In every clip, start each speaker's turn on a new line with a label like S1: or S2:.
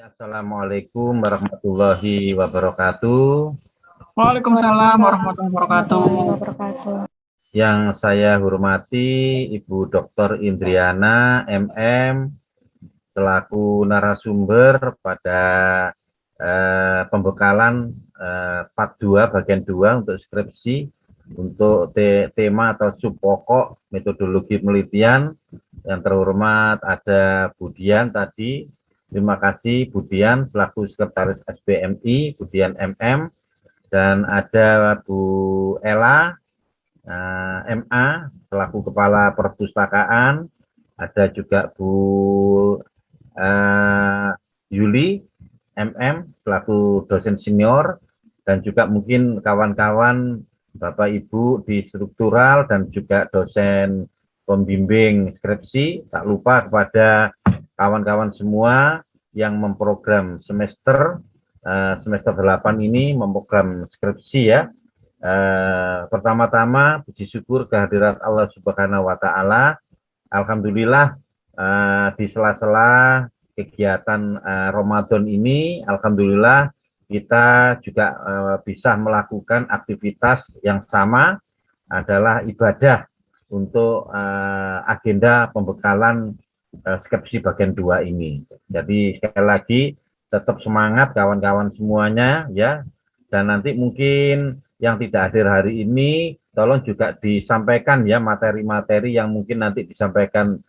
S1: Assalamualaikum warahmatullahi wabarakatuh.
S2: Waalaikumsalam warahmatullahi wabarakatuh.
S1: Yang saya hormati Ibu Dr. Indriana MM selaku narasumber pada pembekalan part 2 bagian 2 untuk skripsi untuk tema atau sub pokok metodologi penelitian. Yang terhormat ada Budian tadi. Terima kasih Budian selaku sekretaris SBMI, Budian MM, dan ada Bu Ella MA selaku kepala perpustakaan, ada juga Bu Yuli MM selaku dosen senior, dan juga mungkin kawan-kawan Bapak Ibu di struktural dan juga dosen pembimbing skripsi. Tak lupa kepada kawan-kawan semua yang memprogram semester 8 ini memprogram skripsi ya. Pertama-tama puji syukur kehadirat Allah Subhanahu wa taala. Alhamdulillah di sela-sela kegiatan Ramadan ini alhamdulillah kita juga bisa melakukan aktivitas yang sama, adalah ibadah untuk agenda pembekalan skripsi bagian 2 ini. Jadi sekali lagi tetap semangat kawan-kawan semuanya ya, dan nanti mungkin yang tidak hadir hari ini tolong juga disampaikan ya materi-materi yang mungkin nanti disampaikan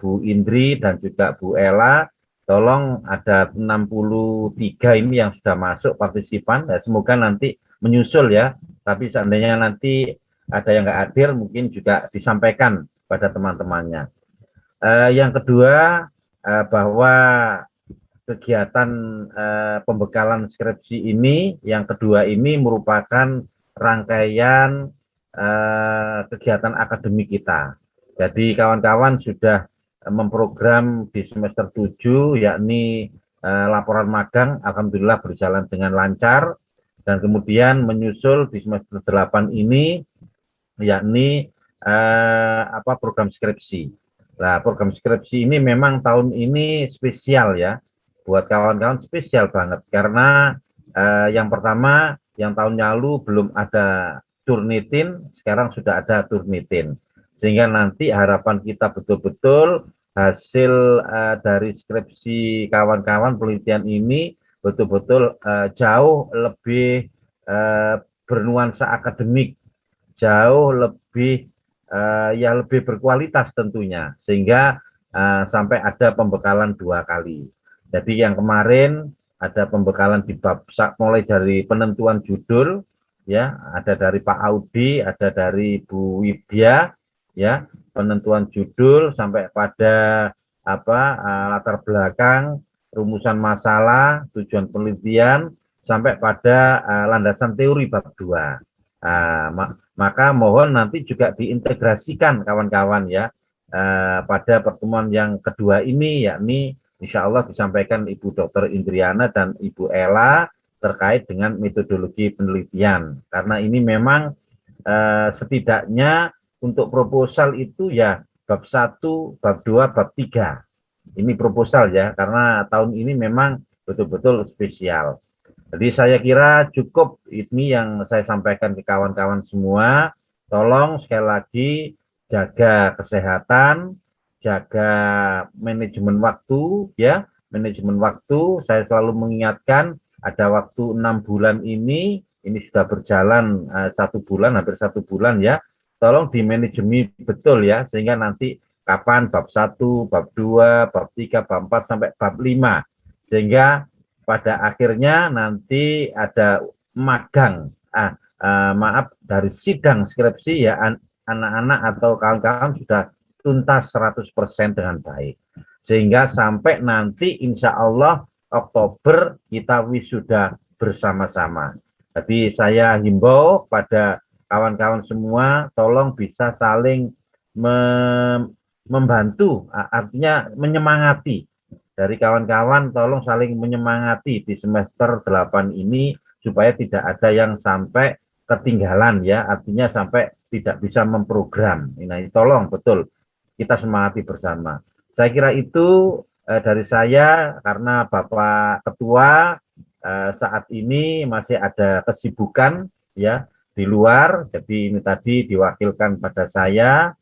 S1: Bu Indri dan juga Bu Ella. Tolong, ada 63 ini yang sudah masuk partisipan, ya, semoga nanti menyusul ya, tapi seandainya nanti ada yang nggak hadir mungkin juga disampaikan pada teman-temannya. Yang kedua, bahwa kegiatan pembekalan skripsi ini, yang kedua ini merupakan rangkaian kegiatan akademik kita. Jadi kawan-kawan sudah memprogram di semester 7, yakni laporan magang, alhamdulillah berjalan dengan lancar, dan kemudian menyusul di semester 8 ini, yakni program skripsi. Nah, program skripsi ini memang tahun ini spesial ya, buat kawan-kawan spesial banget, karena yang pertama, yang tahun lalu belum ada Turnitin, sekarang sudah ada Turnitin, sehingga nanti harapan kita betul-betul hasil dari skripsi kawan-kawan penelitian ini betul-betul jauh lebih bernuansa akademik, jauh lebih lebih berkualitas tentunya, sehingga sampai ada pembekalan 2 kali. Jadi yang kemarin ada pembekalan di bab mulai dari penentuan judul ya, ada dari Pak Audi, ada dari Bu Widya ya, penentuan judul sampai pada latar belakang, rumusan masalah, tujuan penelitian, sampai pada landasan teori bab 2. Maka mohon nanti juga diintegrasikan kawan-kawan ya pada pertemuan yang kedua ini, yakni insya Allah disampaikan Ibu Dr. Indriana dan Ibu Ella terkait dengan metodologi penelitian. Karena ini memang setidaknya untuk proposal itu ya bab 1, bab 2, bab 3. Ini proposal ya, karena tahun ini memang betul-betul spesial. Jadi saya kira cukup ini yang saya sampaikan ke kawan-kawan semua. Tolong sekali lagi jaga kesehatan, jaga manajemen waktu ya, manajemen waktu. Saya selalu mengingatkan ada waktu 6 bulan ini sudah berjalan 1 bulan, hampir 1 bulan ya. Tolong dimanajemi betul ya, sehingga nanti kapan bab 1, bab 2, bab 3, bab 4 sampai bab 5, sehingga pada akhirnya nanti ada magang, dari sidang skripsi ya, anak-anak atau kawan-kawan sudah tuntas 100% dengan baik, sehingga sampai nanti insya Allah Oktober kita wisuda bersama-sama. Jadi saya himbau pada kawan-kawan semua, tolong bisa saling membantu, artinya menyemangati. Dari kawan-kawan tolong saling menyemangati di semester 8 ini supaya tidak ada yang sampai ketinggalan ya, artinya sampai tidak bisa memprogram. Nah, tolong betul kita semangati bersama. Saya kira itu dari saya, karena Bapak Ketua saat ini masih ada kesibukan ya di luar, jadi ini tadi diwakilkan pada saya.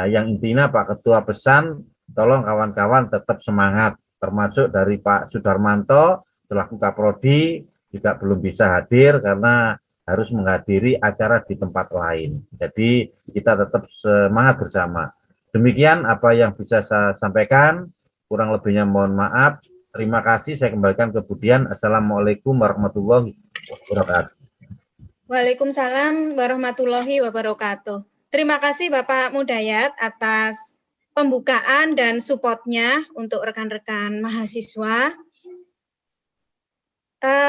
S1: Yang intinya Pak Ketua pesan, tolong kawan-kawan tetap semangat, termasuk dari Pak Sudarmanto selaku Kaprodi juga belum bisa hadir karena harus menghadiri acara di tempat lain. Jadi kita tetap semangat bersama. Demikian apa yang bisa saya sampaikan. Kurang lebihnya mohon maaf. Terima kasih. Saya kembalikan ke Budian. Assalamualaikum warahmatullahi wabarakatuh.
S3: Waalaikumsalam warahmatullahi wabarakatuh. Terima kasih Bapak Mudayat atas pembukaan dan support-nya untuk rekan-rekan mahasiswa.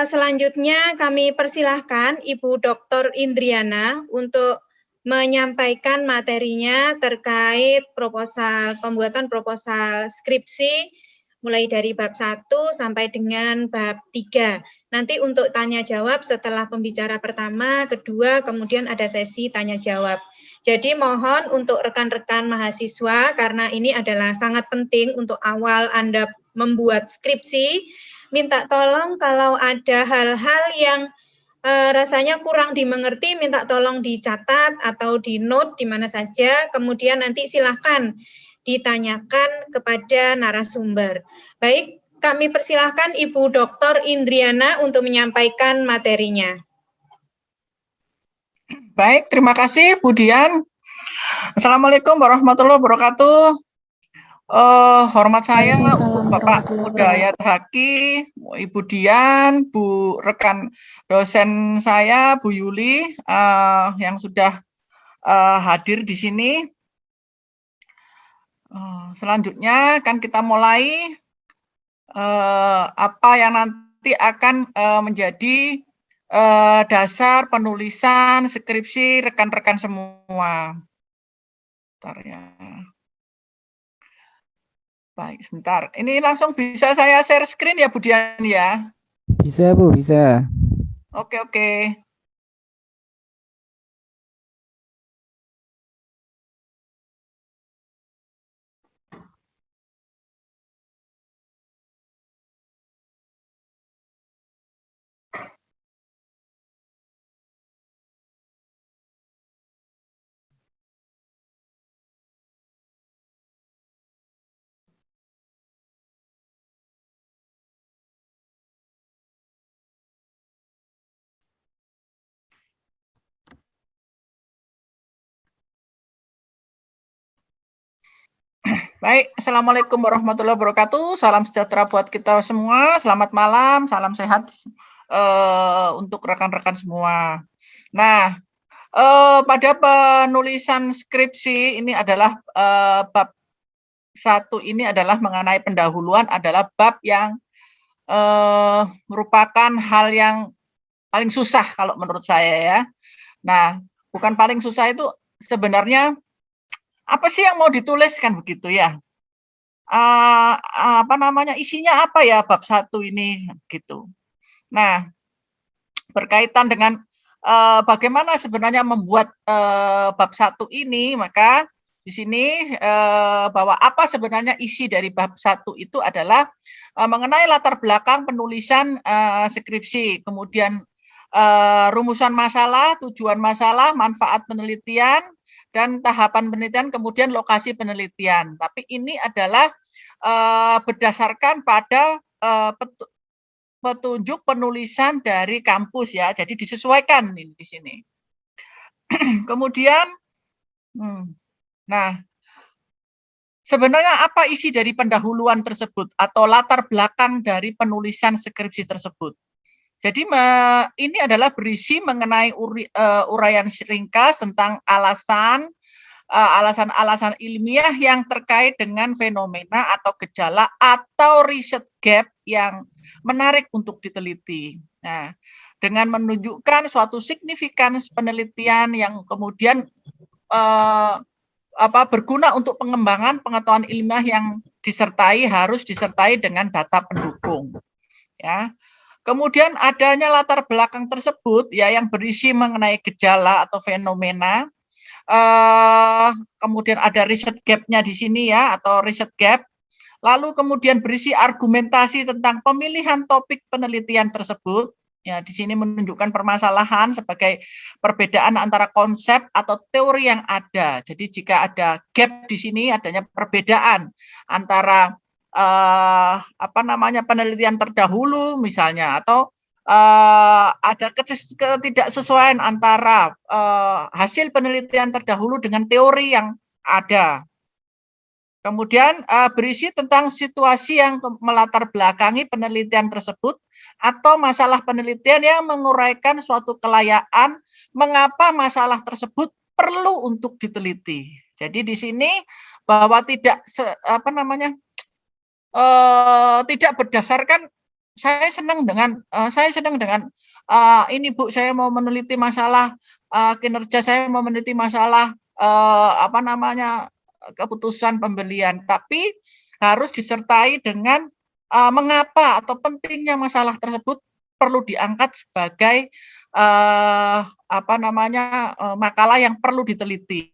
S3: Selanjutnya kami persilahkan Ibu Dr. Indriana untuk menyampaikan materinya terkait pembuatan proposal skripsi mulai dari bab 1 sampai dengan bab 3. Nanti untuk tanya jawab setelah pembicara pertama, kedua, kemudian ada sesi tanya jawab. Jadi mohon untuk rekan-rekan mahasiswa, karena ini adalah sangat penting untuk awal Anda membuat skripsi, minta tolong kalau ada hal-hal yang rasanya kurang dimengerti, minta tolong dicatat atau di note di mana saja, kemudian nanti silahkan ditanyakan kepada narasumber. Baik, kami persilahkan Ibu Dr. Indriana untuk menyampaikan materinya.
S2: Baik, terima kasih Bu Dian. Assalamualaikum warahmatullahi wabarakatuh. Hormat saya untuk Bapak Mudayat Haki, Ibu Dian, Bu rekan dosen saya Bu Yuli yang sudah hadir di sini. Selanjutnya akan kita mulai apa yang nanti akan menjadi dasar penulisan skripsi rekan-rekan semua. Bentar ya. Baik, sebentar. Ini langsung bisa saya share screen ya, Bu Dian ya?
S4: Bisa, Bu, bisa.
S2: Oke. Baik, Assalamualaikum warahmatullahi wabarakatuh. Salam sejahtera buat kita semua. Selamat malam, salam sehat untuk rekan-rekan semua. Nah, pada penulisan skripsi ini adalah bab 1 ini adalah mengenai pendahuluan, adalah bab yang merupakan hal yang paling susah kalau menurut saya ya. Nah, bukan paling susah itu sebenarnya apa sih yang mau dituliskan begitu ya? Isinya apa ya bab 1 ini gitu. Nah, berkaitan dengan bagaimana sebenarnya membuat bab 1 ini, maka di sini bahwa apa sebenarnya isi dari bab 1 itu adalah mengenai latar belakang penulisan skripsi, kemudian rumusan masalah, tujuan masalah, manfaat penelitian, dan tahapan penelitian, kemudian lokasi penelitian. Tapi ini adalah berdasarkan pada petunjuk penulisan dari kampus ya, jadi disesuaikan ini di sini. Kemudian, nah, sebenarnya apa isi dari pendahuluan tersebut atau latar belakang dari penulisan skripsi tersebut? Jadi ini adalah berisi mengenai uraian ringkas tentang alasan-alasan ilmiah yang terkait dengan fenomena atau gejala atau riset gap yang menarik untuk diteliti. Nah, dengan menunjukkan suatu signifikans penelitian yang kemudian berguna untuk pengembangan pengetahuan ilmiah yang harus disertai dengan data pendukung. Ya. Kemudian adanya latar belakang tersebut ya yang berisi mengenai gejala atau fenomena. Kemudian ada riset gap-nya di sini ya, atau riset gap. lalu kemudian berisi argumentasi tentang pemilihan topik penelitian tersebut. Ya, di sini menunjukkan permasalahan sebagai perbedaan antara konsep atau teori yang ada. Jadi jika ada gap di sini, adanya perbedaan antara penelitian terdahulu misalnya, atau ada ketidaksesuaian antara hasil penelitian terdahulu dengan teori yang ada. Kemudian berisi tentang situasi yang melatar belakangi penelitian tersebut atau masalah penelitian yang menguraikan suatu kelayaan mengapa masalah tersebut perlu untuk diteliti. Jadi di sini bahwa tidak tidak berdasarkan saya senang dengan ini Bu, saya mau meneliti masalah kinerja, saya mau meneliti masalah keputusan pembelian, tapi harus disertai dengan mengapa atau pentingnya masalah tersebut perlu diangkat sebagai makalah yang perlu diteliti.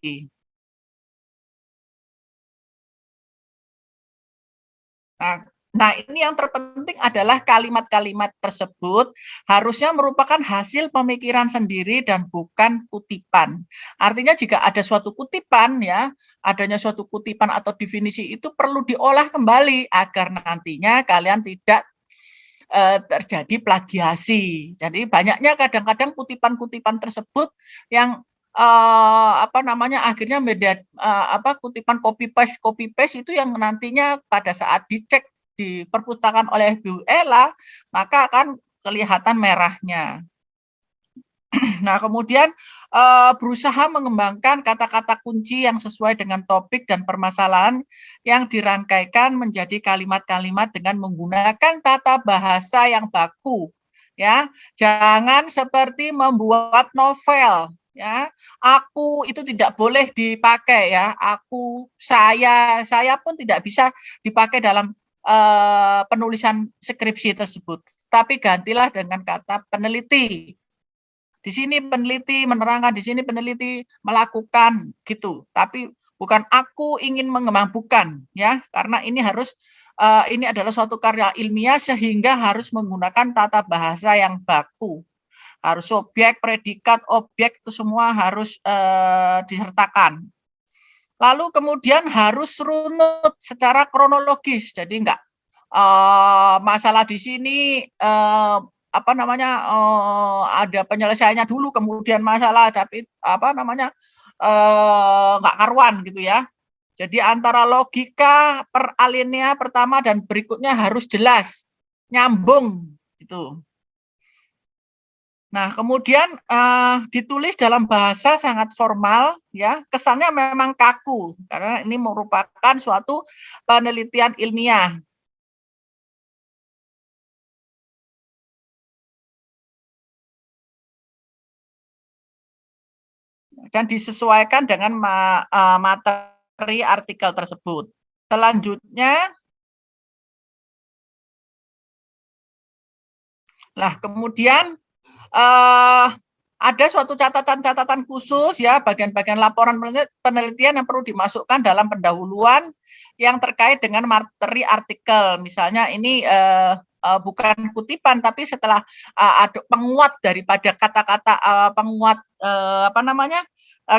S2: Nah, ini yang terpenting adalah kalimat-kalimat tersebut harusnya merupakan hasil pemikiran sendiri dan bukan kutipan. Artinya jika ada suatu kutipan ya, adanya suatu kutipan atau definisi itu perlu diolah kembali agar nantinya kalian tidak terjadi plagiasi. Jadi banyaknya kadang-kadang kutipan-kutipan tersebut yang akhirnya kutipan copy paste itu yang nantinya pada saat dicek di perpustakaan oleh Bu Ella, maka akan kelihatan merahnya. Nah, kemudian berusaha mengembangkan kata-kata kunci yang sesuai dengan topik dan permasalahan yang dirangkaikan menjadi kalimat-kalimat dengan menggunakan tata bahasa yang baku. Ya, jangan seperti membuat novel. Ya, aku itu tidak boleh dipakai ya. Aku, saya pun tidak bisa dipakai dalam penulisan skripsi tersebut. Tapi gantilah dengan kata peneliti. Di sini peneliti menerangkan, di sini peneliti melakukan gitu. Tapi bukan aku ingin bukan ya, karena ini harus ini adalah suatu karya ilmiah sehingga harus menggunakan tata bahasa yang baku. Harus subjek, predikat, objek itu semua harus disertakan. Lalu kemudian harus runut secara kronologis. Jadi enggak masalah di sini ada penyelesaiannya dulu kemudian masalah, tapi enggak karuan gitu ya. Jadi antara logika per alinea pertama dan berikutnya harus jelas, nyambung gitu. Nah, kemudian ditulis dalam bahasa sangat formal, ya, kesannya memang kaku, karena ini merupakan suatu penelitian ilmiah. Dan disesuaikan dengan materi artikel tersebut. Selanjutnya, kemudian ada suatu catatan-catatan khusus ya, bagian-bagian laporan penelitian yang perlu dimasukkan dalam pendahuluan yang terkait dengan materi artikel. Misalnya ini bukan kutipan, tapi setelah ada penguat daripada kata-kata penguat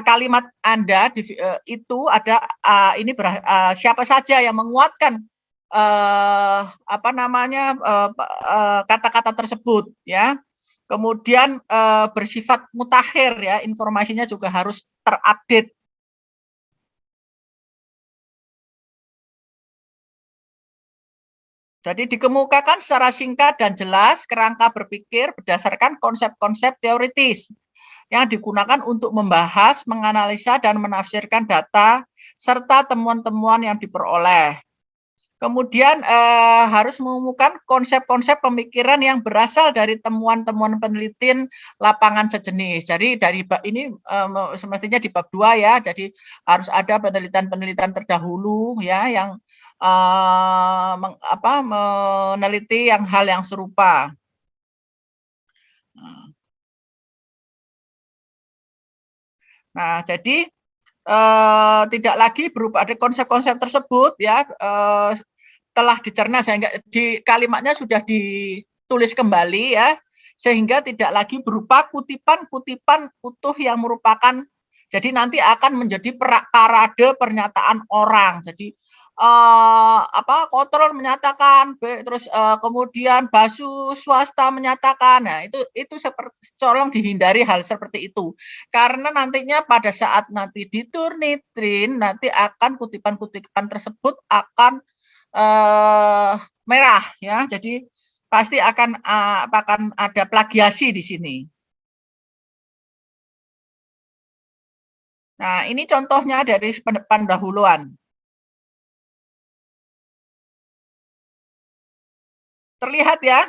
S2: kalimat Anda itu ada siapa saja yang menguatkan kata-kata tersebut ya. Kemudian bersifat mutakhir ya, informasinya juga harus terupdate. Jadi dikemukakan secara singkat dan jelas kerangka berpikir berdasarkan konsep-konsep teoritis yang digunakan untuk membahas, menganalisa, dan menafsirkan data serta temuan-temuan yang diperoleh. Kemudian harus menemukan konsep-konsep pemikiran yang berasal dari temuan-temuan penelitian lapangan sejenis. Jadi dari ini semestinya di bab 2 ya. Jadi harus ada penelitian-penelitian terdahulu ya yang meneliti hal yang serupa. Nah, jadi tidak lagi berupa ada konsep-konsep tersebut ya telah dicerna sehingga di kalimatnya sudah ditulis kembali ya, sehingga tidak lagi berupa kutipan-kutipan utuh yang merupakan jadi nanti akan menjadi parade pernyataan orang. Jadi kontrol menyatakan, terus kemudian Basu swasta menyatakan. Nah, itu seperti tolong dihindari hal seperti itu. Karena nantinya pada saat nanti diturnitrin nanti akan kutipan-kutipan tersebut akan merah ya. Jadi pasti akan ada plagiasi di sini. Nah, ini contohnya dari pendahuluan. Terlihat ya?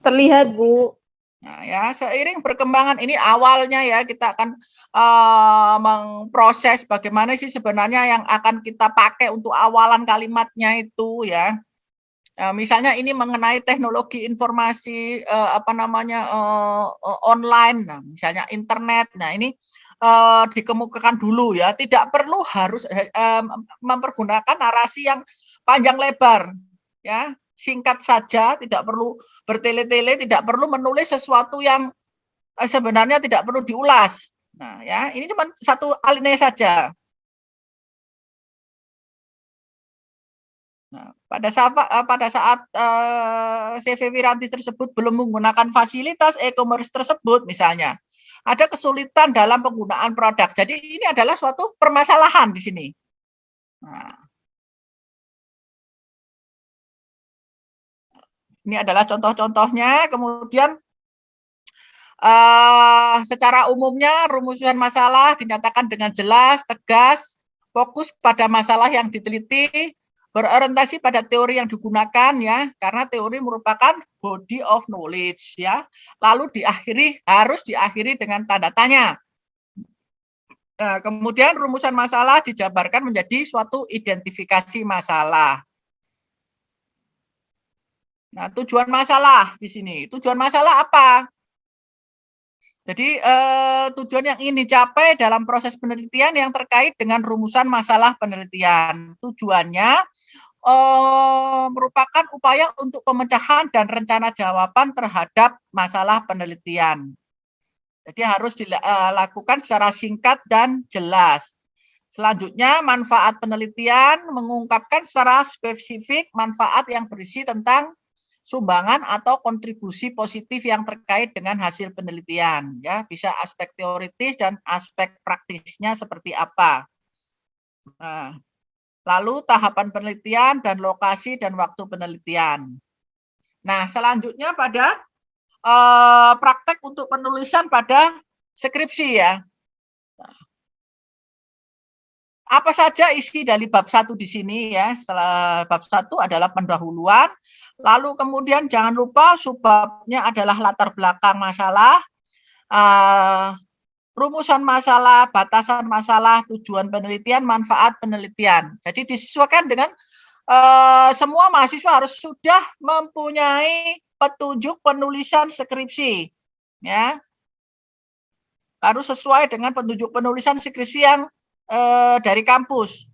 S3: Terlihat, Bu.
S2: Nah, ya, seiring perkembangan ini awalnya ya kita akan memproses bagaimana sih sebenarnya yang akan kita pakai untuk awalan kalimatnya itu ya. Misalnya ini mengenai teknologi informasi online, nah, misalnya internet. Nah, ini dikemukakan dulu ya, tidak perlu harus mempergunakan narasi yang panjang lebar ya, singkat saja, tidak perlu bertele-tele, tidak perlu menulis sesuatu yang sebenarnya tidak perlu diulas. Nah, ya, ini cuma satu alinea saja. Nah, pada saat CV Wiranti tersebut belum menggunakan fasilitas e-commerce tersebut misalnya, ada kesulitan dalam penggunaan produk. Jadi ini adalah suatu permasalahan di sini. Nah, ini adalah contoh-contohnya. Kemudian secara umumnya rumusan masalah dinyatakan dengan jelas, tegas, fokus pada masalah yang diteliti, berorientasi pada teori yang digunakan ya, karena teori merupakan body of knowledge ya. Lalu harus diakhiri dengan tanda tanya. Nah, kemudian rumusan masalah dijabarkan menjadi suatu identifikasi masalah. Nah, tujuan masalah di sini. Tujuan masalah apa? Jadi tujuan yang ingin dicapai dalam proses penelitian yang terkait dengan rumusan masalah penelitian. Tujuannya merupakan upaya untuk pemecahan dan rencana jawaban terhadap masalah penelitian. Jadi harus dilakukan secara singkat dan jelas. Selanjutnya, manfaat penelitian mengungkapkan secara spesifik manfaat yang berisi tentang sumbangan atau kontribusi positif yang terkait dengan hasil penelitian. Ya, bisa aspek teoritis dan aspek praktisnya seperti apa. Nah, lalu tahapan penelitian dan lokasi dan waktu penelitian. Nah, selanjutnya pada praktek untuk penulisan pada skripsi ya. Apa saja isi dari bab 1 di sini ya? Setelah bab 1 adalah pendahuluan, lalu kemudian jangan lupa subbabnya adalah latar belakang masalah, rumusan masalah, batasan masalah, tujuan penelitian, manfaat penelitian. Jadi disesuaikan dengan semua mahasiswa harus sudah mempunyai petunjuk penulisan skripsi, ya. Harus sesuai dengan petunjuk penulisan skripsi yang dari kampus.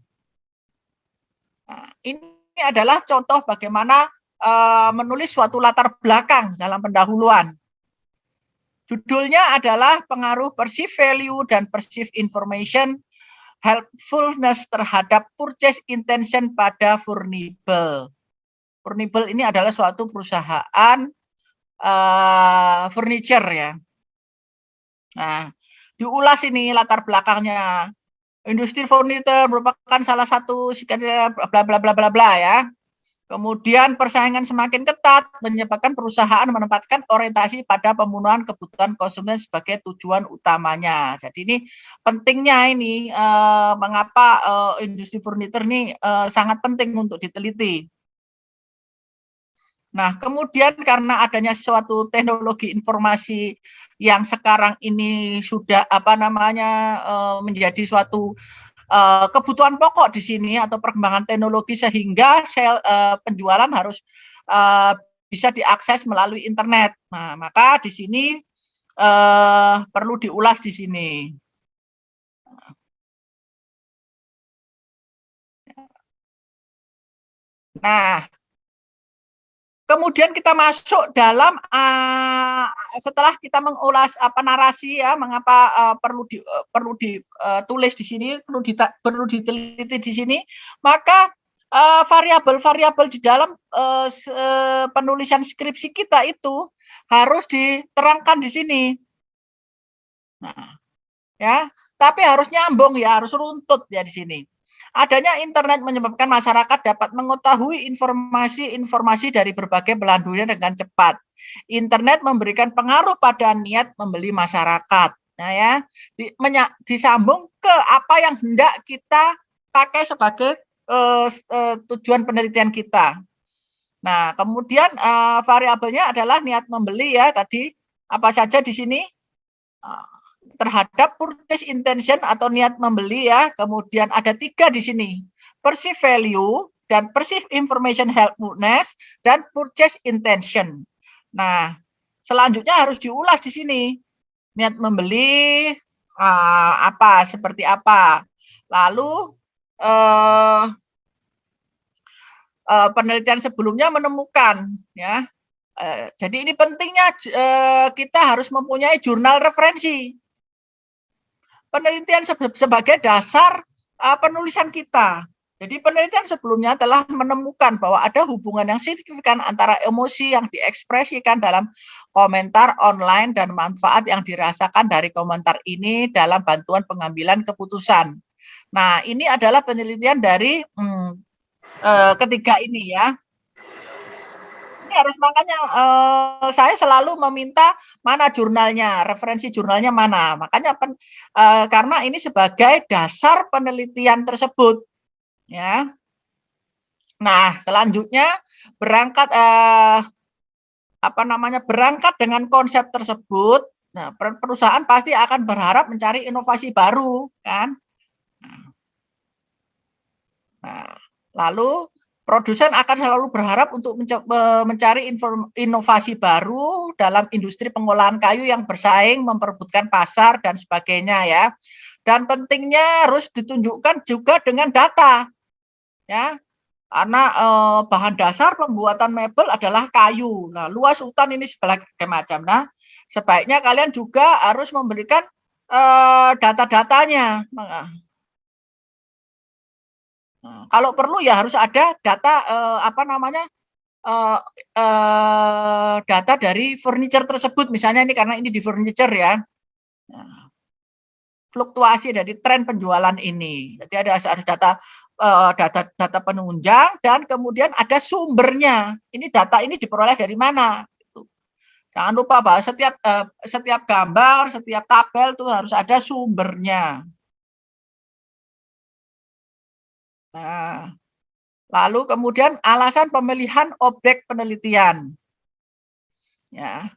S2: Nah, ini adalah contoh bagaimana menulis suatu latar belakang dalam pendahuluan. Judulnya adalah pengaruh perceived value dan perceived information helpfulness terhadap purchase intention pada Furnibel. Furnibel ini adalah suatu perusahaan furniture ya. Nah, diulas ini latar belakangnya. Industri furniture merupakan salah satu bla bla bla bla bla ya. Kemudian persaingan semakin ketat menyebabkan perusahaan menempatkan orientasi pada pemenuhan kebutuhan konsumen sebagai tujuan utamanya. Jadi ini pentingnya ini mengapa industri furniture ini sangat penting untuk diteliti. Nah, kemudian karena adanya suatu teknologi informasi yang sekarang ini sudah menjadi suatu kebutuhan pokok di sini atau perkembangan teknologi sehingga penjualan harus bisa diakses melalui internet. Nah, maka di sini perlu diulas di sini. Nah, kemudian kita masuk dalam setelah kita mengulas narasi ya, mengapa perlu ditulis di sini, perlu diteliti di sini, maka variabel-variabel di dalam penulisan skripsi kita itu harus diterangkan di sini. Nah, ya, tapi harus nyambung ya, harus runtut ya di sini. Adanya internet menyebabkan masyarakat dapat mengetahui informasi-informasi dari berbagai belahan dunia dengan cepat. Internet memberikan pengaruh pada niat membeli masyarakat. Nah ya, disambung ke apa yang hendak kita pakai sebagai tujuan penelitian kita. Nah, kemudian variabelnya adalah niat membeli ya tadi. Apa saja di sini? Terhadap purchase intention atau niat membeli ya. Kemudian ada 3 di sini. Perceived value dan perceived information helpfulness dan purchase intention. Nah, selanjutnya harus diulas di sini. Niat membeli apa, seperti apa. Lalu penelitian sebelumnya menemukan ya. Jadi ini pentingnya kita harus mempunyai jurnal referensi. Penelitian sebagai dasar penulisan kita. Jadi penelitian sebelumnya telah menemukan bahwa ada hubungan yang signifikan antara emosi yang diekspresikan dalam komentar online dan manfaat yang dirasakan dari komentar ini dalam bantuan pengambilan keputusan. Nah, ini adalah penelitian dari ketiga ini ya. Ini harus makanya saya selalu meminta mana jurnalnya, referensi jurnalnya mana. Makanya karena ini sebagai dasar penelitian tersebut, ya. Nah, selanjutnya berangkat berangkat dengan konsep tersebut. Nah, perusahaan pasti akan berharap mencari inovasi baru, kan? Nah, lalu produsen akan selalu berharap untuk mencari inovasi baru dalam industri pengolahan kayu yang bersaing, memperebutkan pasar, dan sebagainya ya. Dan pentingnya harus ditunjukkan juga dengan data. Ya, karena bahan dasar pembuatan mebel adalah kayu. Nah, luas hutan ini sebagai macam. Nah, sebaiknya kalian juga harus memberikan data-datanya. Nah, kalau perlu ya harus ada data data dari furniture tersebut, misalnya ini karena ini di furniture ya. Nah, fluktuasi dari tren penjualan ini. Jadi harus data penunjang dan kemudian ada sumbernya. Ini data ini diperoleh dari mana? Gitu. Jangan lupa bahwa setiap gambar, setiap tabel itu harus ada sumbernya. Nah, lalu kemudian alasan pemilihan objek penelitian. Ya.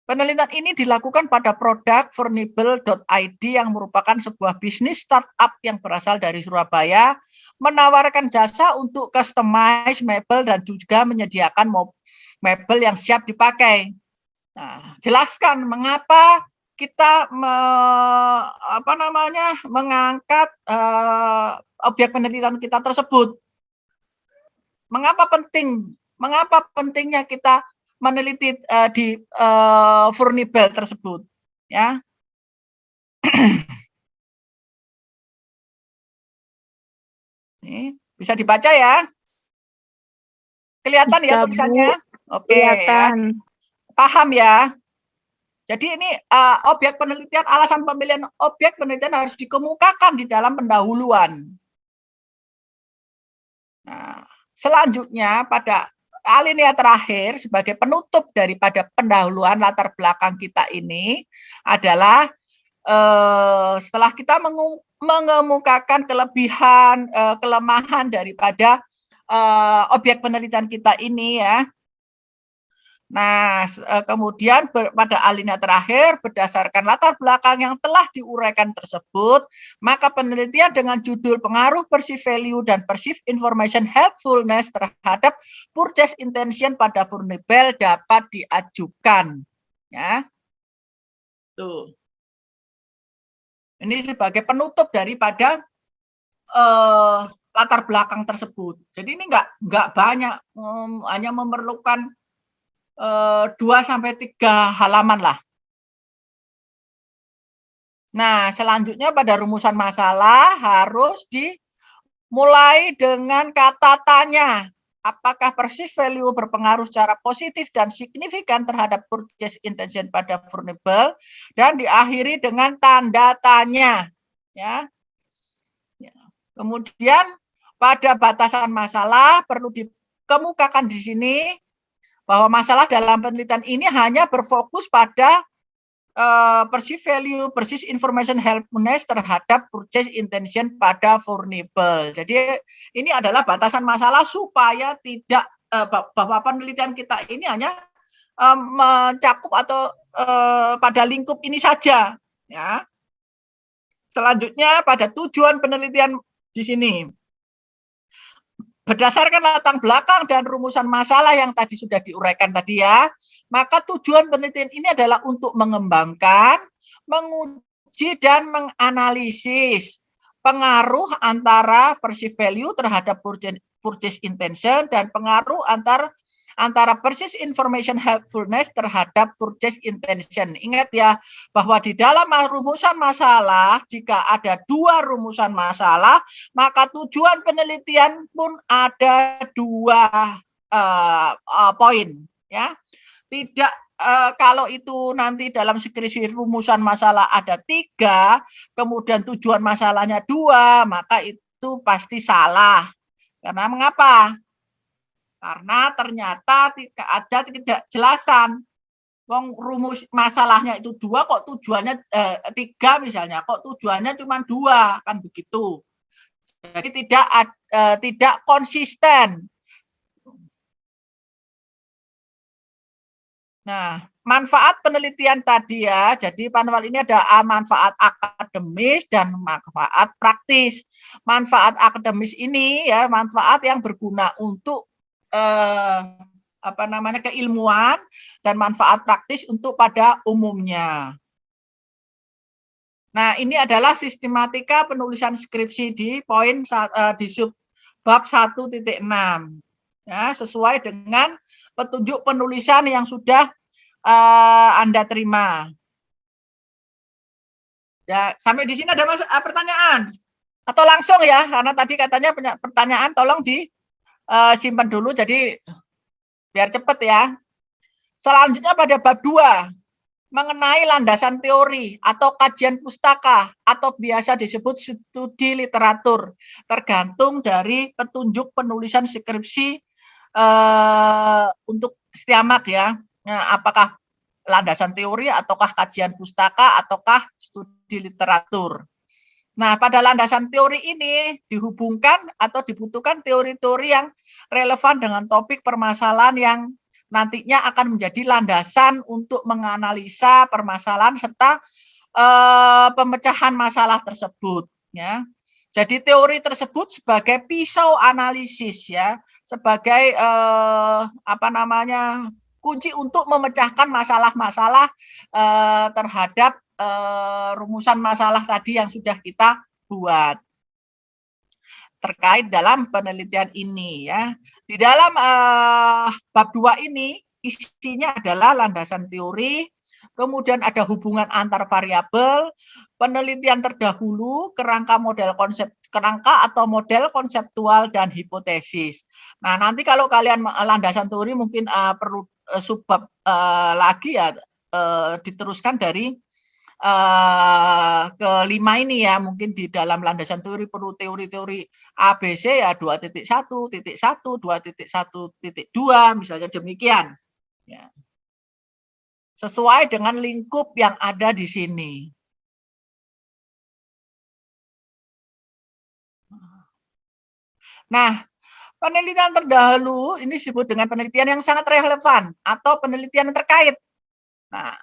S2: Penelitian ini dilakukan pada produk Furnibel.id yang merupakan sebuah bisnis startup yang berasal dari Surabaya, menawarkan jasa untuk customize mebel dan juga menyediakan mebel yang siap dipakai. Nah, jelaskan mengapa kita mengangkat objek penelitian kita tersebut. Mengapa pentingnya kita meneliti di Furnibel tersebut, ya. Ini bisa dibaca ya. Kelihatan ya tulisannya? Oke, kelihatan. Ya. Paham ya? Jadi ini objek penelitian, alasan pemilihan objek penelitian harus dikemukakan di dalam pendahuluan. Nah, selanjutnya pada alinea terakhir sebagai penutup daripada pendahuluan latar belakang kita ini adalah setelah kita mengemukakan kelebihan, kelemahan daripada objek penelitian kita ini ya. Nah, kemudian pada alinea terakhir berdasarkan latar belakang yang telah diuraikan tersebut, maka penelitian dengan judul pengaruh perceived value dan perceived information helpfulness terhadap purchase intention pada Furnibel dapat diajukan. Ya. Tuh. Ini sebagai penutup daripada latar belakang tersebut. Jadi ini nggak banyak, hanya memerlukan 2-3 halaman lah. Nah, selanjutnya pada rumusan masalah harus dimulai dengan kata tanya. Apakah perceived value berpengaruh secara positif dan signifikan terhadap purchase intention pada vulnerable, dan diakhiri dengan tanda tanya. Ya. Kemudian pada batasan masalah perlu dikemukakan di sini bahwa masalah dalam penelitian ini hanya berfokus pada perceived value, perceived information helpfulness terhadap purchase intention pada vulnerable. Jadi ini adalah batasan masalah supaya tidak bahwa penelitian kita ini hanya mencakup atau pada lingkup ini saja. Ya. Selanjutnya pada tujuan penelitian di sini. Berdasarkan latar belakang dan rumusan masalah yang tadi sudah diuraikan tadi ya, maka tujuan penelitian ini adalah untuk mengembangkan, menguji, dan menganalisis pengaruh antara perceived value terhadap purchase intention dan pengaruh antara perceived information helpfulness terhadap purchase intention. Ingat ya, bahwa di dalam rumusan masalah, jika ada 2 rumusan masalah, maka tujuan penelitian pun ada 2 poin. Ya, tidak kalau itu nanti dalam skripsi rumusan masalah ada 3, kemudian tujuan masalahnya 2, maka itu pasti salah. Karena mengapa? Karena ternyata tidak ada ketidakjelasan. Wong rumus masalahnya itu 2, kok tujuannya 3 misalnya, kok tujuannya cuma 2, kan begitu. Jadi tidak konsisten. Nah, manfaat penelitian tadi ya, jadi panel ini ada manfaat akademis dan manfaat praktis. Manfaat akademis ini ya, manfaat yang berguna untuk keilmuan, dan manfaat praktis untuk pada umumnya. Nah, ini adalah sistematika penulisan skripsi di poin di subbab 1.6. Ya, sesuai dengan petunjuk penulisan yang sudah Anda terima. Ya, sampai di sini ada pertanyaan atau langsung ya, karena tadi katanya pertanyaan, tolong simpan dulu, jadi biar cepat ya. Selanjutnya pada bab 2, mengenai landasan teori atau kajian pustaka atau biasa disebut studi literatur, tergantung dari petunjuk penulisan skripsi untuk setiamak ya. Nah, apakah landasan teori ataukah kajian pustaka ataukah studi literatur. Nah, pada landasan teori ini dihubungkan atau dibutuhkan teori-teori yang relevan dengan topik permasalahan yang nantinya akan menjadi landasan untuk menganalisa permasalahan serta pemecahan masalah tersebut. Ya. Jadi teori tersebut sebagai pisau analisis ya, sebagai kunci untuk memecahkan masalah-masalah terhadap rumusan masalah tadi yang sudah kita buat terkait dalam penelitian ini ya. Di dalam bab 2 ini isinya adalah landasan teori, kemudian ada hubungan antar variabel, penelitian terdahulu, kerangka atau model konseptual dan hipotesis. Nah, nanti kalau kalian landasan teori mungkin perlu subbab lagi ya, diteruskan dari ke-5 ini ya, mungkin di dalam landasan teori perlu teori-teori ABC ya 2.1, 2.1, 2.1.2 misalnya demikian. Ya. Sesuai dengan lingkup yang ada di sini. Nah, penelitian terdahulu ini disebut dengan penelitian yang sangat relevan atau penelitian yang terkait. Nah,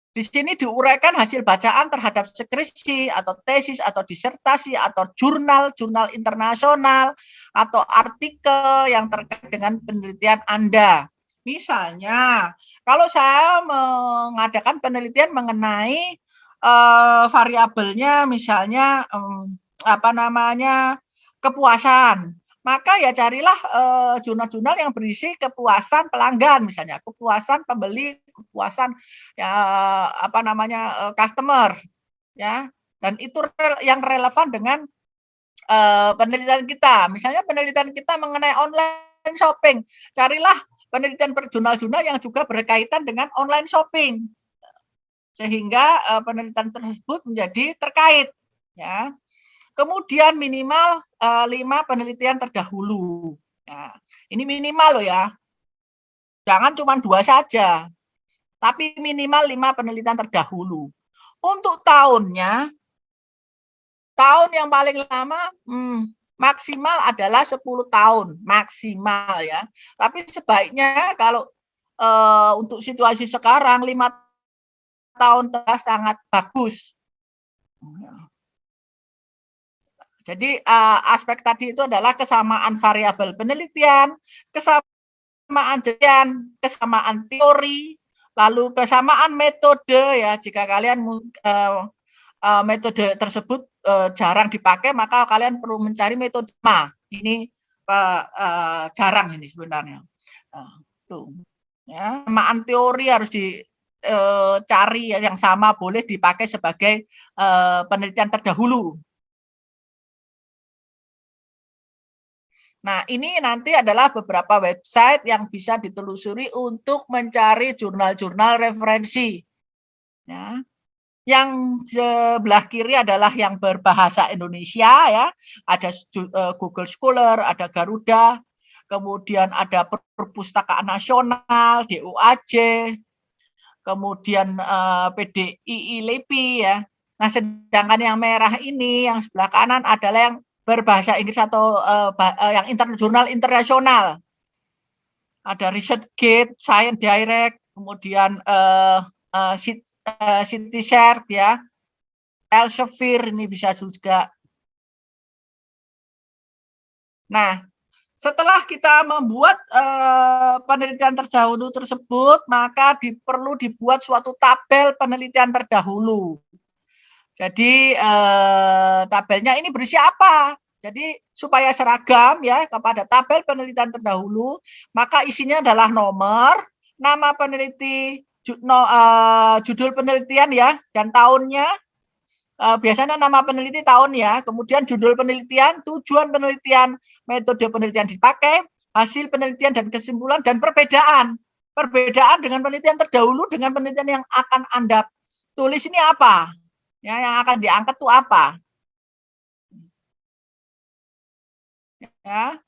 S2: di sini diuraikan hasil bacaan terhadap skripsi atau tesis atau disertasi atau jurnal internasional atau artikel yang terkait dengan penelitian Anda. Misalnya, kalau saya mengadakan penelitian mengenai variabelnya, misalnya kepuasan. Maka ya carilah jurnal-jurnal yang berisi kepuasan pelanggan, misalnya kepuasan pembeli, kepuasan ya apa namanya customer, ya. Dan itu yang relevan dengan penelitian kita. Misalnya penelitian kita mengenai online shopping, carilah penelitian jurnal-jurnal yang juga berkaitan dengan online shopping, sehingga penelitian tersebut menjadi terkait, ya. Kemudian minimal 5 penelitian terdahulu. Ya, ini minimal loh ya. Jangan cuma 2 saja, tapi minimal 5 penelitian terdahulu. Untuk tahunnya, tahun yang paling lama maksimal adalah 10 tahun, maksimal ya. Tapi sebaiknya kalau untuk situasi sekarang 5 tahun telah sangat bagus. Jadi aspek tadi itu adalah kesamaan variabel penelitian, kesamaan jadian, kesamaan teori, lalu kesamaan metode ya. Jika kalian metode tersebut jarang dipakai, maka kalian perlu mencari metode ini jarang ini sebenarnya. Tuh, ya. Kesamaan teori harus dicari yang sama, boleh dipakai sebagai penelitian terdahulu. Nah, ini nanti adalah beberapa website yang bisa ditelusuri untuk mencari jurnal-jurnal referensi. Ya. Yang sebelah kiri adalah yang berbahasa Indonesia, ya. Ada Google Scholar, ada Garuda, kemudian ada Perpustakaan Nasional, DOAJ, kemudian PDII LIPI, ya. Nah, sedangkan yang merah ini, yang sebelah kanan adalah yang berbahasa Inggris atau yang jurnal internasional. Ada ResearchGate, Science Direct, kemudian CitySearch ya, Elsevier ini bisa juga. Nah, setelah kita membuat penelitian terdahulu tersebut, maka perlu dibuat suatu tabel penelitian terdahulu. Jadi tabelnya ini berisi apa? Jadi supaya seragam ya kepada tabel penelitian terdahulu, maka isinya adalah nomor, nama peneliti, judul penelitian ya, dan tahunnya. Biasanya nama peneliti tahun ya, kemudian judul penelitian, tujuan penelitian, metode penelitian dipakai, hasil penelitian dan kesimpulan, dan perbedaan. Perbedaan dengan penelitian terdahulu dengan penelitian yang akan Anda tulis ini apa? Ya, yang akan diangkat itu apa? Ya.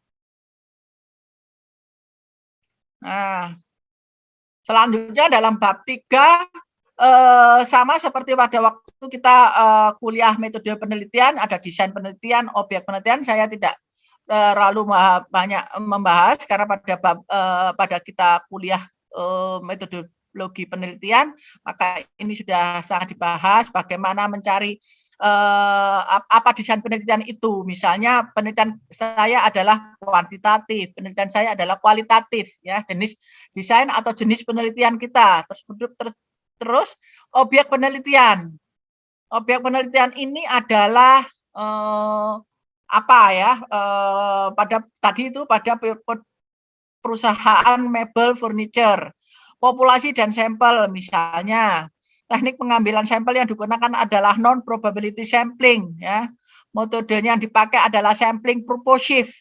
S2: Nah, selanjutnya dalam bab 3 sama seperti pada waktu kita kuliah metode penelitian, ada desain penelitian, objek penelitian. Saya tidak terlalu banyak membahas karena pada kita kuliah metodologi penelitian, maka ini sudah sangat dibahas bagaimana mencari apa desain penelitian itu. Misalnya penelitian saya adalah kuantitatif, penelitian saya adalah kualitatif, ya, jenis desain atau jenis penelitian kita. Terus objek penelitian. Objek penelitian ini adalah apa ya? Pada tadi itu pada perusahaan mebel furniture. Populasi dan sampel misalnya. Teknik pengambilan sampel yang digunakan adalah non-probability sampling. Ya. Metodenya yang dipakai adalah sampling purposive.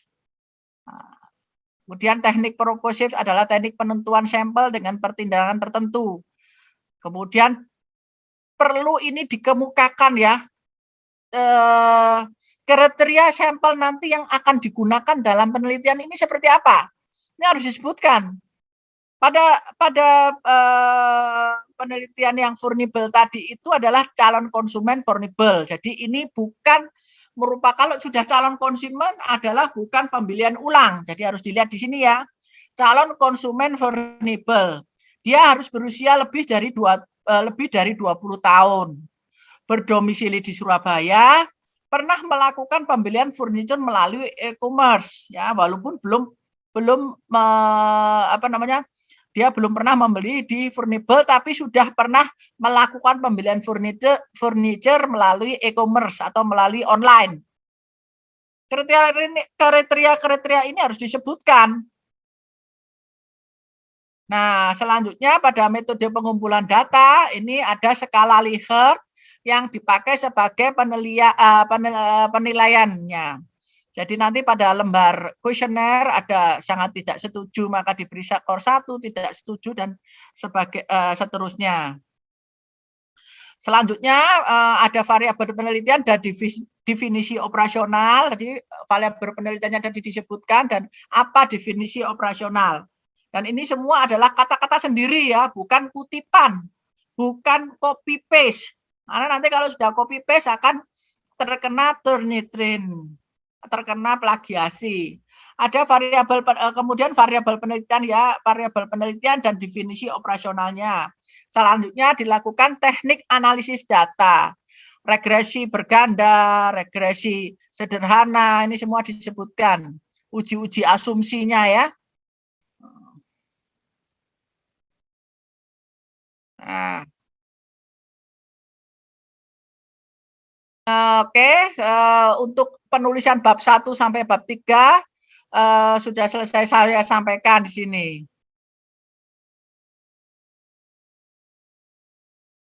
S2: Kemudian teknik purposive adalah teknik penentuan sampel dengan pertimbangan tertentu. Kemudian perlu ini dikemukakan ya, kriteria sampel nanti yang akan digunakan dalam penelitian ini seperti apa. Ini harus disebutkan. Pada penelitian yang vulnerable tadi itu adalah calon konsumen vulnerable. Jadi ini bukan merupakan, kalau sudah calon konsumen adalah bukan pembelian ulang. Jadi harus dilihat di sini ya. Calon konsumen vulnerable. Dia harus berusia lebih dari 20 tahun. Berdomisili di Surabaya, pernah melakukan pembelian furniture melalui e-commerce ya, walaupun dia belum pernah membeli di Furnibel, tapi sudah pernah melakukan pembelian furniture melalui e-commerce atau melalui online. kriteria ini harus disebutkan. Nah, selanjutnya pada metode pengumpulan data ini ada skala Likert yang dipakai sebagai penilaiannya. Jadi nanti pada lembar kuesioner ada sangat tidak setuju maka diberi skor 1, tidak setuju dan seterusnya. Selanjutnya ada variabel penelitian dan definisi operasional. Jadi variabel penelitiannya tadi disebutkan dan apa definisi operasional. Dan ini semua adalah kata-kata sendiri ya, bukan kutipan, bukan copy paste. Karena nanti kalau sudah copy paste akan terkena Turnitin, terkena plagiasi. Ada variabel kemudian variabel penelitian ya, variabel penelitian dan definisi operasionalnya. Selanjutnya dilakukan teknik analisis data. Regresi berganda, regresi sederhana, ini semua disebutkan. Uji-uji asumsinya ya. Nah. Oke, untuk penulisan bab 1 sampai bab 3 sudah selesai saya sampaikan di sini.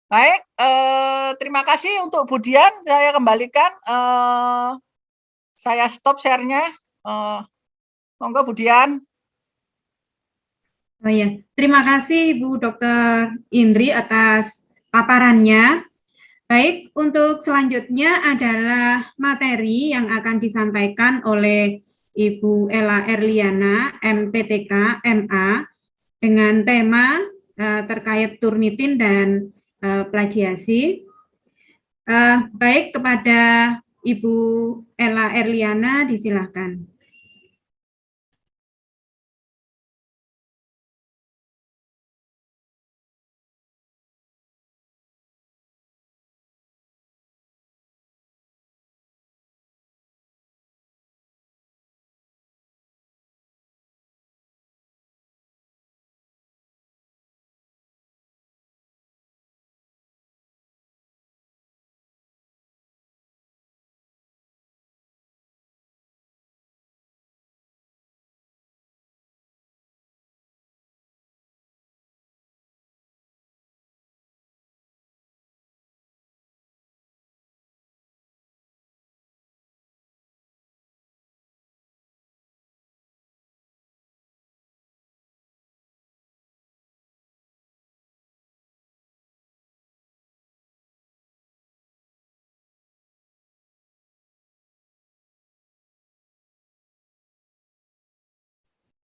S2: Baik, terima kasih untuk Budian, saya kembalikan, saya stop share-nya, monggo Budian.
S5: Oh ya, terima kasih Ibu Dr. Indri atas paparannya. Baik, untuk selanjutnya adalah materi yang akan disampaikan oleh Ibu Ella Erliana, MPTK, MA, dengan tema terkait Turnitin dan plagiasi. Baik, kepada Ibu Ella Erliana, disilakan.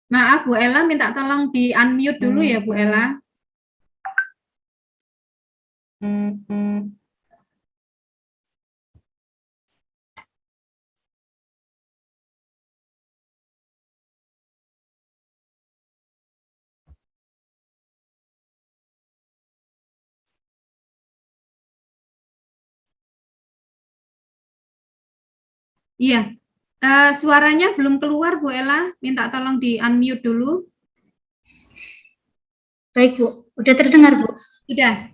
S5: Maaf, Bu Ella, minta tolong di-unmute dulu ya, Bu Ella. Iya, suaranya belum keluar, Bu Ella. Minta tolong di-unmute dulu.
S6: Baik, Bu. Udah terdengar, Bu?
S5: Sudah.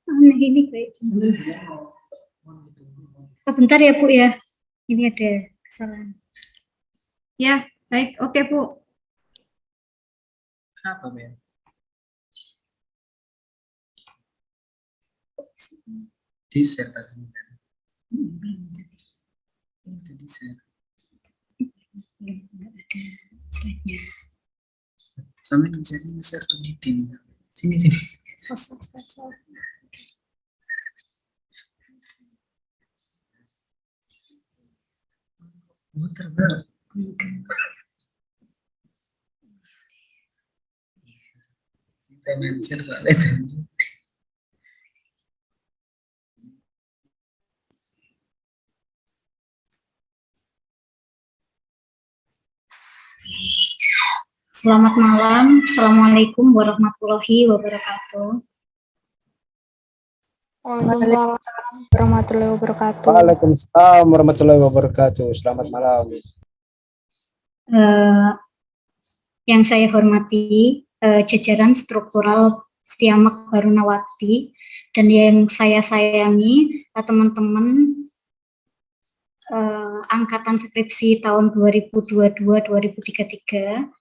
S6: Nah, ini baik. Sebentar ya, Bu ya. Ini ada kesalahan.
S5: Ya, baik. Oke, Bu.
S7: Kenapa, Ben? Di-share tadi, Ben. Udah di-share.
S6: Nggak ada slide-nya.
S7: Sama di-share ke meeting. Sini.
S6: Stop.
S7: Muter, Bang. Financial Ballet.
S6: Selamat malam. Assalamualaikum warahmatullahi wabarakatuh.
S8: Waalaikumsalam warahmatullahi wabarakatuh.
S9: Waalaikumsalam warahmatullahi wabarakatuh. Selamat malam.
S6: Yang saya hormati jajaran struktural Setiamak Barunawati, dan yang saya sayangi teman-teman angkatan skripsi tahun 2022-2033.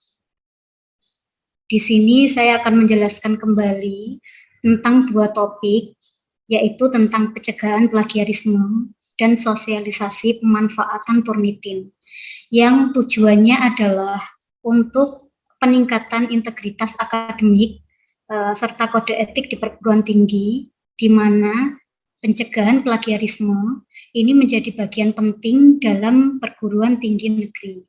S6: Di sini saya akan menjelaskan kembali tentang dua topik, yaitu tentang pencegahan plagiarisme dan sosialisasi pemanfaatan Turnitin, yang tujuannya adalah untuk peningkatan integritas akademik serta kode etik di perguruan tinggi, di mana pencegahan plagiarisme ini menjadi bagian penting dalam perguruan tinggi negeri.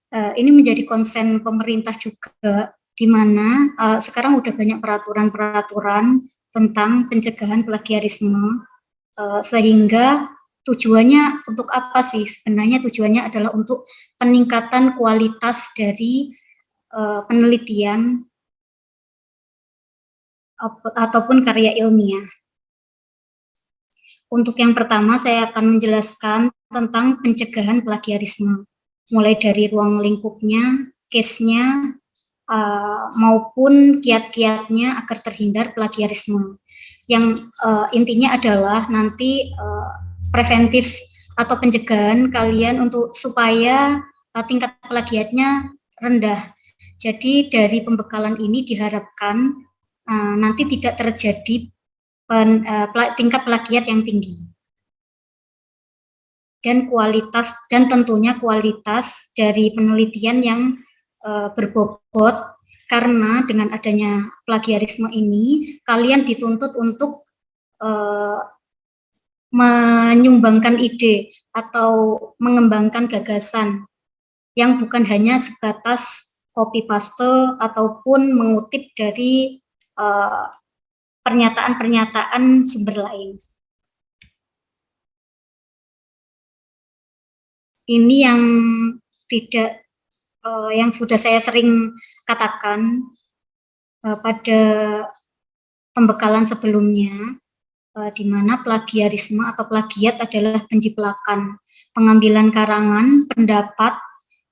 S6: Ini menjadi konsen pemerintah juga, di mana sekarang udah banyak peraturan-peraturan tentang pencegahan plagiarisme, sehingga tujuannya untuk apa sih? Sebenarnya tujuannya adalah untuk peningkatan kualitas dari penelitian ataupun karya ilmiah. Untuk yang pertama, saya akan menjelaskan tentang pencegahan plagiarisme, mulai dari ruang lingkupnya, case-nya, maupun kiat-kiatnya agar terhindar plagiarisme. Yang intinya adalah nanti preventif atau pencegahan kalian untuk supaya tingkat plagiatnya rendah. Jadi dari pembekalan ini diharapkan nanti tidak terjadi tingkat plagiat yang tinggi. Dan tentunya kualitas dari penelitian yang berbobot, karena dengan adanya plagiarisme ini kalian dituntut untuk menyumbangkan ide atau mengembangkan gagasan yang bukan hanya sebatas copy paste ataupun mengutip dari pernyataan-pernyataan sumber lain. Ini yang yang sudah saya sering katakan pada pembekalan sebelumnya, di mana plagiarisme atau plagiat adalah penjiplakan, pengambilan karangan, pendapat,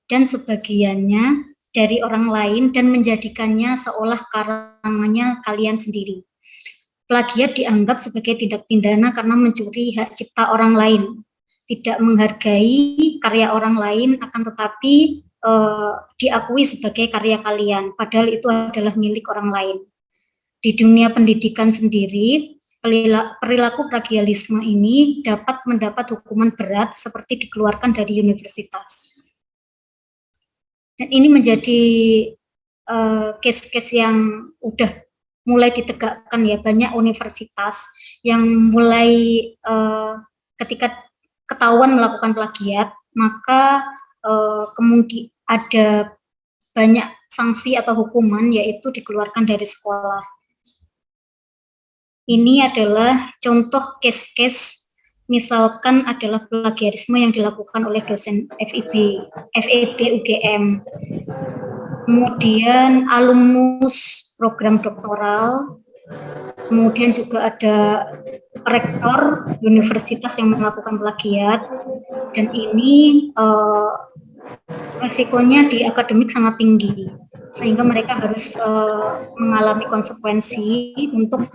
S6: dan sebagiannya dari orang lain dan menjadikannya seolah karangannya kalian sendiri. Plagiat dianggap sebagai tindak pidana karena mencuri hak cipta orang lain, tidak menghargai karya orang lain, akan tetapi diakui sebagai karya kalian, padahal itu adalah milik orang lain. Di dunia pendidikan sendiri, perilaku plagiarisme ini dapat mendapat hukuman berat seperti dikeluarkan dari universitas. Dan ini menjadi case-case yang udah mulai ditegakkan ya, banyak universitas yang mulai ketika ketahuan melakukan plagiat, maka kemungkinan ada banyak sanksi atau hukuman, yaitu dikeluarkan dari sekolah. Ini adalah contoh case-case, misalkan adalah plagiarisme yang dilakukan oleh dosen FEB UGM, kemudian alumnus program doktoral, kemudian juga ada rektor universitas yang melakukan plagiat, dan ini resikonya di akademik sangat tinggi, sehingga mereka harus mengalami konsekuensi untuk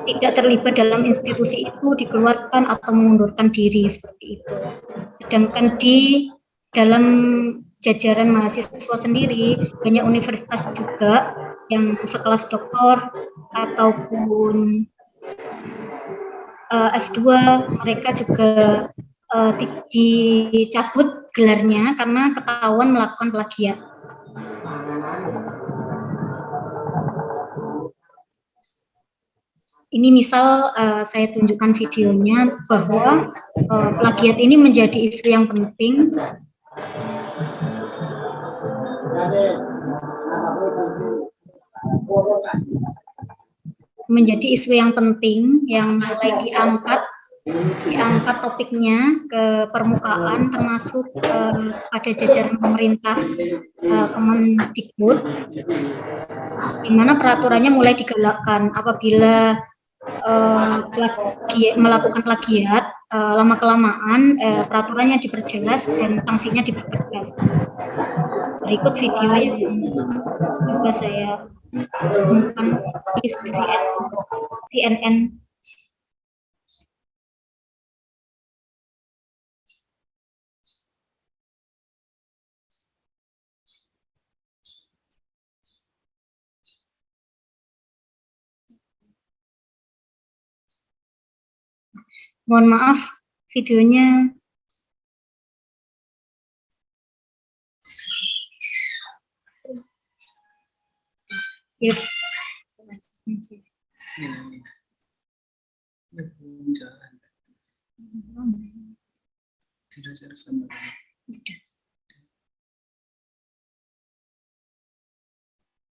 S6: tidak terlibat dalam institusi itu, dikeluarkan atau mengundurkan diri seperti itu. Sedangkan di dalam jajaran mahasiswa sendiri banyak universitas juga yang sekelas doktor ataupun S2, mereka juga dicabut gelarnya karena ketahuan melakukan plagiat. Ini misal saya tunjukkan videonya bahwa plagiat ini menjadi isu yang penting. Menjadi isu yang penting yang mulai diangkat topiknya ke permukaan, termasuk pada jajaran pemerintah Kemendikbud, di mana peraturannya mulai digalakkan apabila melakukan plagiat, lama-kelamaan peraturannya diperjelas dan sanksinya dipertegas. Berikut video yang juga saya temukan di CNN. Mohon maaf, videonya ya.
S7: Jalan. Tidak sama.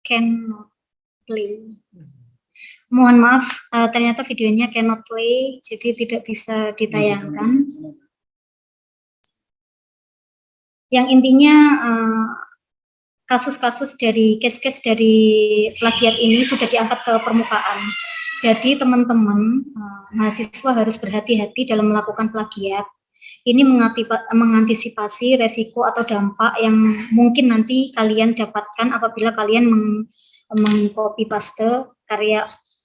S6: Cannot play. Mohon maaf, ternyata videonya cannot play, jadi tidak bisa ditayangkan. Yang intinya kasus-kasus dari case-case dari plagiat ini sudah diangkat ke permukaan. Jadi teman-teman mahasiswa harus berhati-hati dalam melakukan plagiat. Ini mengantisipasi resiko atau dampak yang mungkin nanti kalian dapatkan apabila kalian mengcopy paste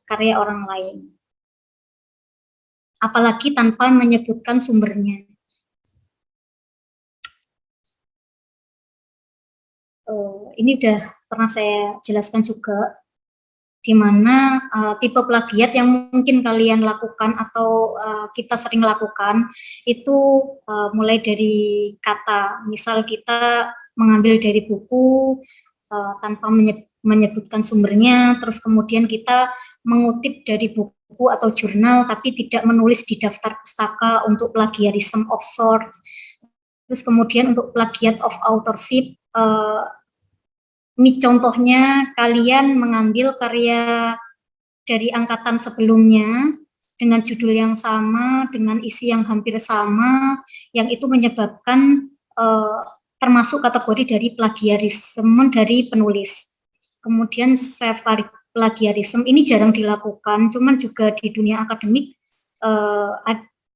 S6: karya orang lain. Apalagi tanpa menyebutkan sumbernya. Ini udah pernah saya jelaskan juga, di mana tipe plagiat yang mungkin kalian lakukan atau kita sering lakukan itu mulai dari kata, misal kita mengambil dari buku tanpa menyebutkan sumbernya, terus kemudian kita mengutip dari buku atau jurnal tapi tidak menulis di daftar pustaka untuk plagiarism of sorts. Terus kemudian untuk plagiat of authorship, contohnya kalian mengambil karya dari angkatan sebelumnya dengan judul yang sama, dengan isi yang hampir sama, yang itu menyebabkan termasuk kategori dari plagiarisme dari penulis. Kemudian self plagiarism ini jarang dilakukan, cuman juga di dunia akademik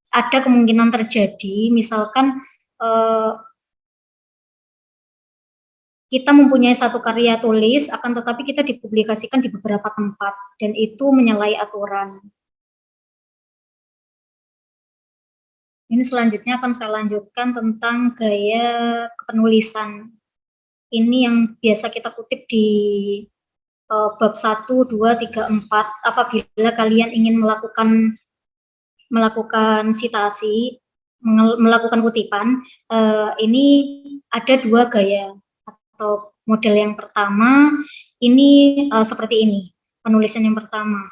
S6: ada kemungkinan terjadi, misalkan kita mempunyai satu karya tulis, akan tetapi kita dipublikasikan di beberapa tempat, dan itu menyalahi aturan. Ini selanjutnya akan saya lanjutkan tentang gaya kepenulisan. Ini yang biasa kita kutip di bab 1, 2, 3, 4, apabila kalian ingin melakukan sitasi, melakukan kutipan, ini ada dua gaya. Atau model yang pertama ini seperti ini, penulisan yang pertama,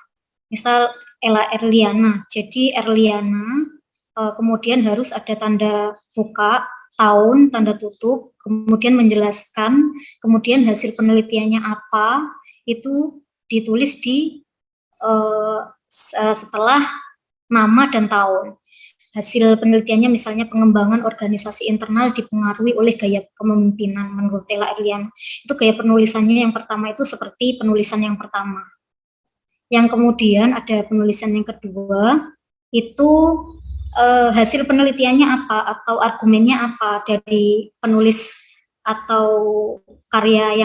S6: misal Ella Erliana. Jadi Erliana kemudian harus ada tanda buka, tahun, tanda tutup, kemudian menjelaskan, kemudian hasil penelitiannya apa, itu ditulis di setelah nama dan tahun. Hasil penelitiannya misalnya pengembangan organisasi internal dipengaruhi oleh gaya kepemimpinan menurut Ella Erliana. Itu gaya penulisannya yang pertama itu seperti penulisan yang pertama. Yang kemudian ada penulisan yang kedua, itu hasil penelitiannya apa atau argumennya apa dari penulis atau karya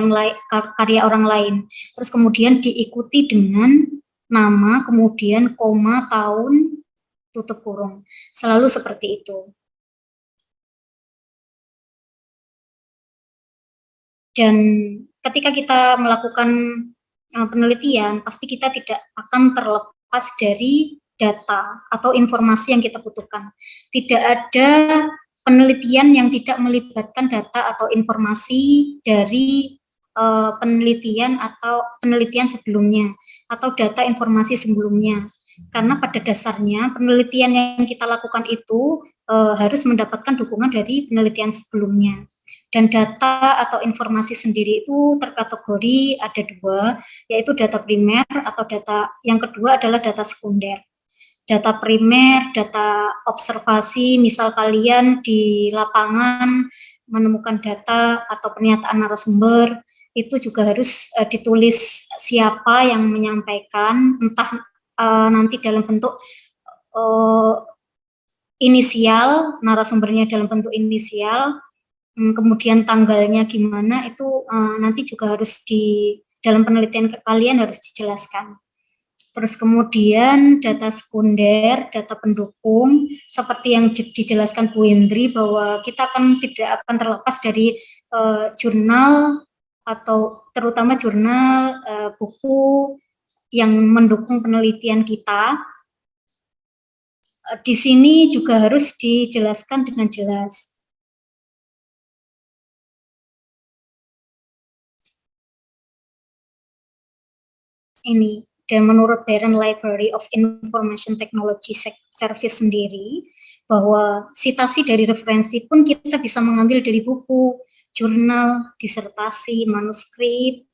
S6: karya orang lain. Terus kemudian diikuti dengan nama, kemudian koma, tahun, tutup kurung. Selalu seperti itu. Dan ketika kita melakukan penelitian, pasti kita tidak akan terlepas dari data atau informasi yang kita butuhkan. Tidak ada penelitian yang tidak melibatkan data atau informasi dari penelitian atau penelitian sebelumnya atau data informasi sebelumnya. Karena pada dasarnya penelitian yang kita lakukan itu harus mendapatkan dukungan dari penelitian sebelumnya. Dan data atau informasi sendiri itu terkategori ada dua, yaitu data primer atau data yang kedua adalah data sekunder. Data primer, data observasi, misal kalian di lapangan menemukan data atau pernyataan narasumber, itu juga harus ditulis siapa yang menyampaikan, entah nanti dalam bentuk inisial, narasumbernya dalam bentuk inisial, kemudian tanggalnya gimana itu nanti juga harus di dalam penelitian kalian harus dijelaskan. Terus kemudian data sekunder, data pendukung, seperti yang dijelaskan Bu Indri bahwa kita tidak akan terlepas dari jurnal atau terutama jurnal, buku yang mendukung penelitian kita. Di sini juga harus dijelaskan dengan jelas. Ini, dan menurut Barron Library of Information Technology Service sendiri, bahwa sitasi dari referensi pun kita bisa mengambil dari buku, jurnal, disertasi, manuskrip,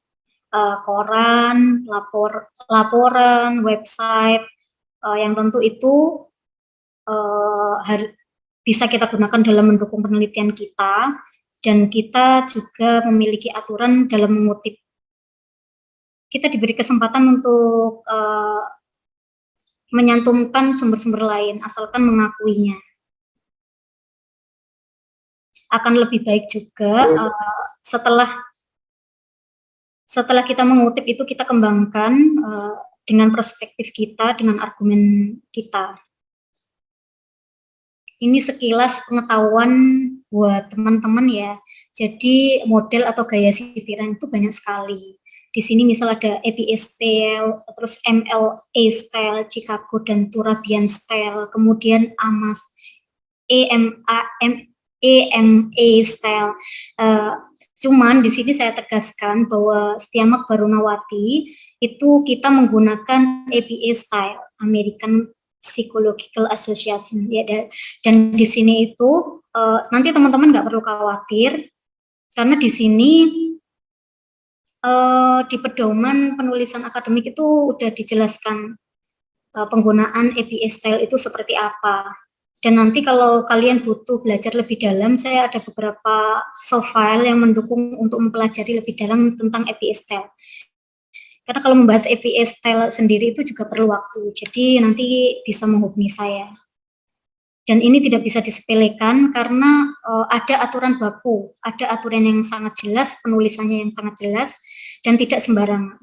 S6: koran, laporan, website, yang tentu itu bisa kita gunakan dalam mendukung penelitian kita, dan kita juga memiliki aturan dalam mengutip. Kita diberi kesempatan untuk menyantumkan sumber-sumber lain, asalkan mengakuinya. Akan lebih baik juga setelah kita mengutip itu kita kembangkan dengan perspektif kita, dengan argumen kita. Ini sekilas pengetahuan buat teman-teman ya. Jadi model atau gaya sitiran itu banyak sekali. Di sini misal ada APA style, terus MLA style, Chicago dan Turabian style, kemudian AMA style. Cuman di sini saya tegaskan bahwa Setiamak Barunawati itu kita menggunakan APA style, American Psychological Association, ya, dan di sini itu nanti teman-teman nggak perlu khawatir karena di sini di pedoman penulisan akademik itu udah dijelaskan penggunaan APA style itu seperti apa. Dan nanti kalau kalian butuh belajar lebih dalam, saya ada beberapa soft file yang mendukung untuk mempelajari lebih dalam tentang APA style. Karena kalau membahas APA style sendiri itu juga perlu waktu, jadi nanti bisa menghubungi saya. Dan ini tidak bisa disepelekan karena ada aturan baku, ada aturan yang sangat jelas, penulisannya yang sangat jelas, dan tidak sembarangan.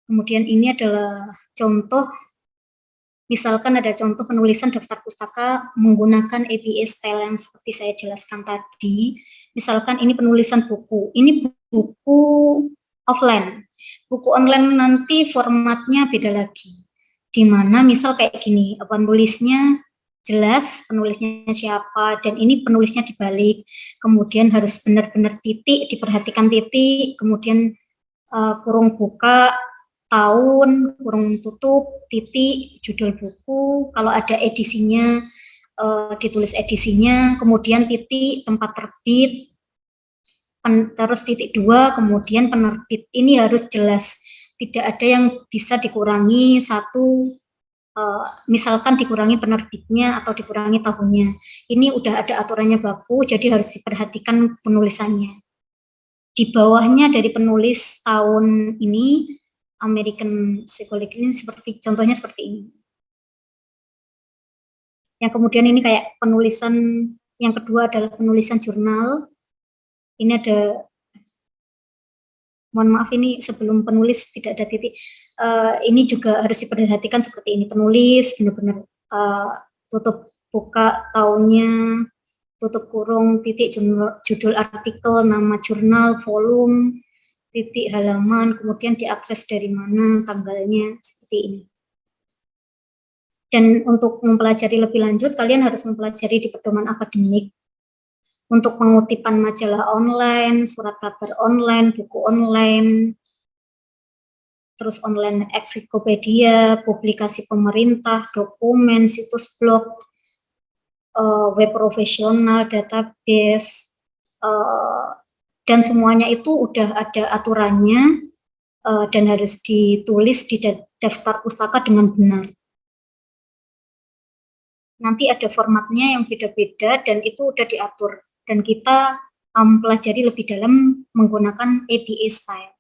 S6: Kemudian ini adalah contoh, misalkan ada contoh penulisan daftar pustaka menggunakan APA style yang seperti saya jelaskan tadi. Misalkan ini penulisan buku, ini buku offline. Buku online nanti formatnya beda lagi. Di mana misal kayak gini, penulisnya jelas, penulisnya siapa, dan ini penulisnya dibalik, kemudian harus benar-benar titik, diperhatikan titik, kemudian kurung buka, tahun, kurung tutup, titik, judul buku, kalau ada edisinya, ditulis edisinya, kemudian titik, tempat terbit, terus titik 2, kemudian penerbit, ini harus jelas. Tidak ada yang bisa dikurangi satu, misalkan dikurangi penerbitnya atau dikurangi tahunnya. Ini udah ada aturannya baku, jadi harus diperhatikan penulisannya. di bawahnya dari penulis tahun ini American Psychology ini contohnya seperti ini. Yang kemudian ini kayak penulisan yang kedua adalah penulisan jurnal. Ini ada, mohon maaf ini sebelum penulis tidak ada titik. Ini juga harus diperhatikan seperti ini, penulis benar-benar tutup buka tahunnya, tutup kurung, titik judul artikel, nama jurnal, volume, titik halaman, kemudian diakses dari mana, tanggalnya, seperti ini. Dan untuk mempelajari lebih lanjut, kalian harus mempelajari di pedoman akademik. Untuk pengutipan majalah online, surat kabar online, buku online, terus online ensiklopedia, publikasi pemerintah, dokumen, situs blog, web profesional, database, dan semuanya itu udah ada aturannya dan harus ditulis di daftar pustaka dengan benar. Nanti ada formatnya yang beda-beda dan itu udah diatur dan kita pelajari lebih dalam menggunakan ADA style.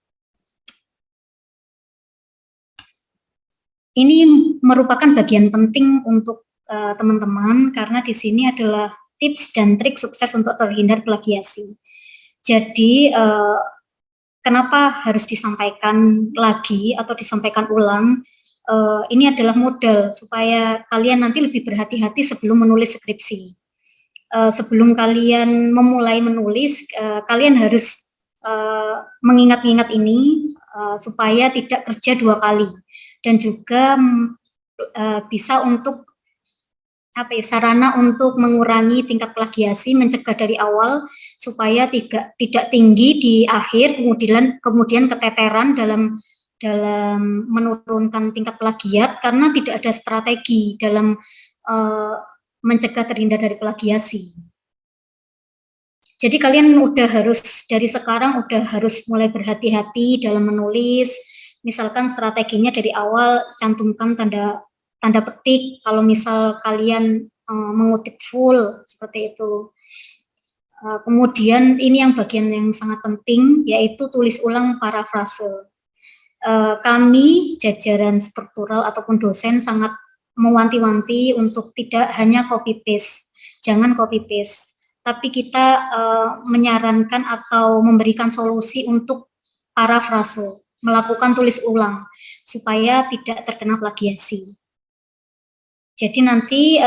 S6: Ini merupakan bagian penting untuk teman-teman karena di sini adalah tips dan trik sukses untuk terhindar plagiasi. Jadi kenapa harus disampaikan lagi atau disampaikan ulang? Ini adalah modal supaya kalian nanti lebih berhati-hati sebelum menulis skripsi. Sebelum kalian memulai menulis, kalian harus mengingat-ingat ini supaya tidak kerja 2 kali dan juga bisa untuk sarana untuk mengurangi tingkat plagiasi, mencegah dari awal supaya tidak tinggi di akhir, kemudian keteteran dalam menurunkan tingkat plagiat karena tidak ada strategi dalam mencegah terhindar dari plagiasi. Jadi kalian udah harus dari sekarang udah harus mulai berhati-hati dalam menulis. Misalkan strateginya dari awal cantumkan tanda petik kalau misal kalian mengutip full seperti itu. Kemudian ini yang bagian yang sangat penting yaitu tulis ulang parafrase. Kami jajaran struktural ataupun dosen sangat mewanti-wanti untuk tidak hanya copy paste, jangan copy paste, tapi kita menyarankan atau memberikan solusi untuk parafrase, melakukan tulis ulang supaya tidak terkena plagiasi. Jadi nanti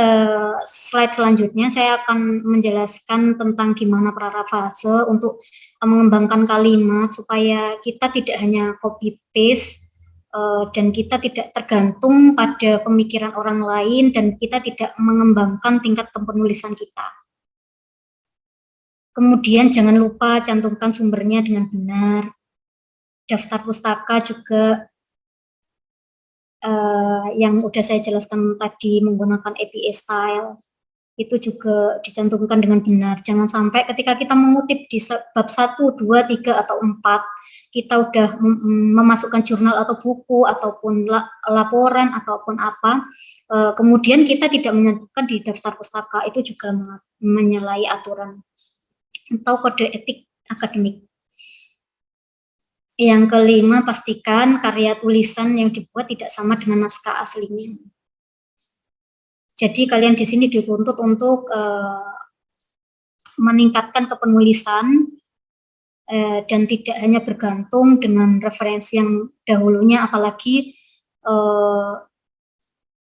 S6: slide selanjutnya saya akan menjelaskan tentang gimana parafrase untuk mengembangkan kalimat supaya kita tidak hanya copy paste dan kita tidak tergantung pada pemikiran orang lain dan kita tidak mengembangkan tingkat kepenulisan kita. Kemudian jangan lupa cantumkan sumbernya dengan benar. Daftar pustaka juga yang udah saya jelaskan tadi menggunakan APA style itu juga dicantumkan dengan benar. Jangan sampai ketika kita mengutip di bab 1, 2, 3, atau 4 kita udah memasukkan jurnal atau buku ataupun laporan ataupun apa, kemudian kita tidak menyantumkan di daftar pustaka, itu juga menyalahi aturan atau kode etik akademik. Yang kelima, pastikan karya tulisan yang dibuat tidak sama dengan naskah aslinya. Jadi kalian di sini dituntut untuk meningkatkan kepenulisan dan tidak hanya bergantung dengan referensi yang dahulunya, apalagi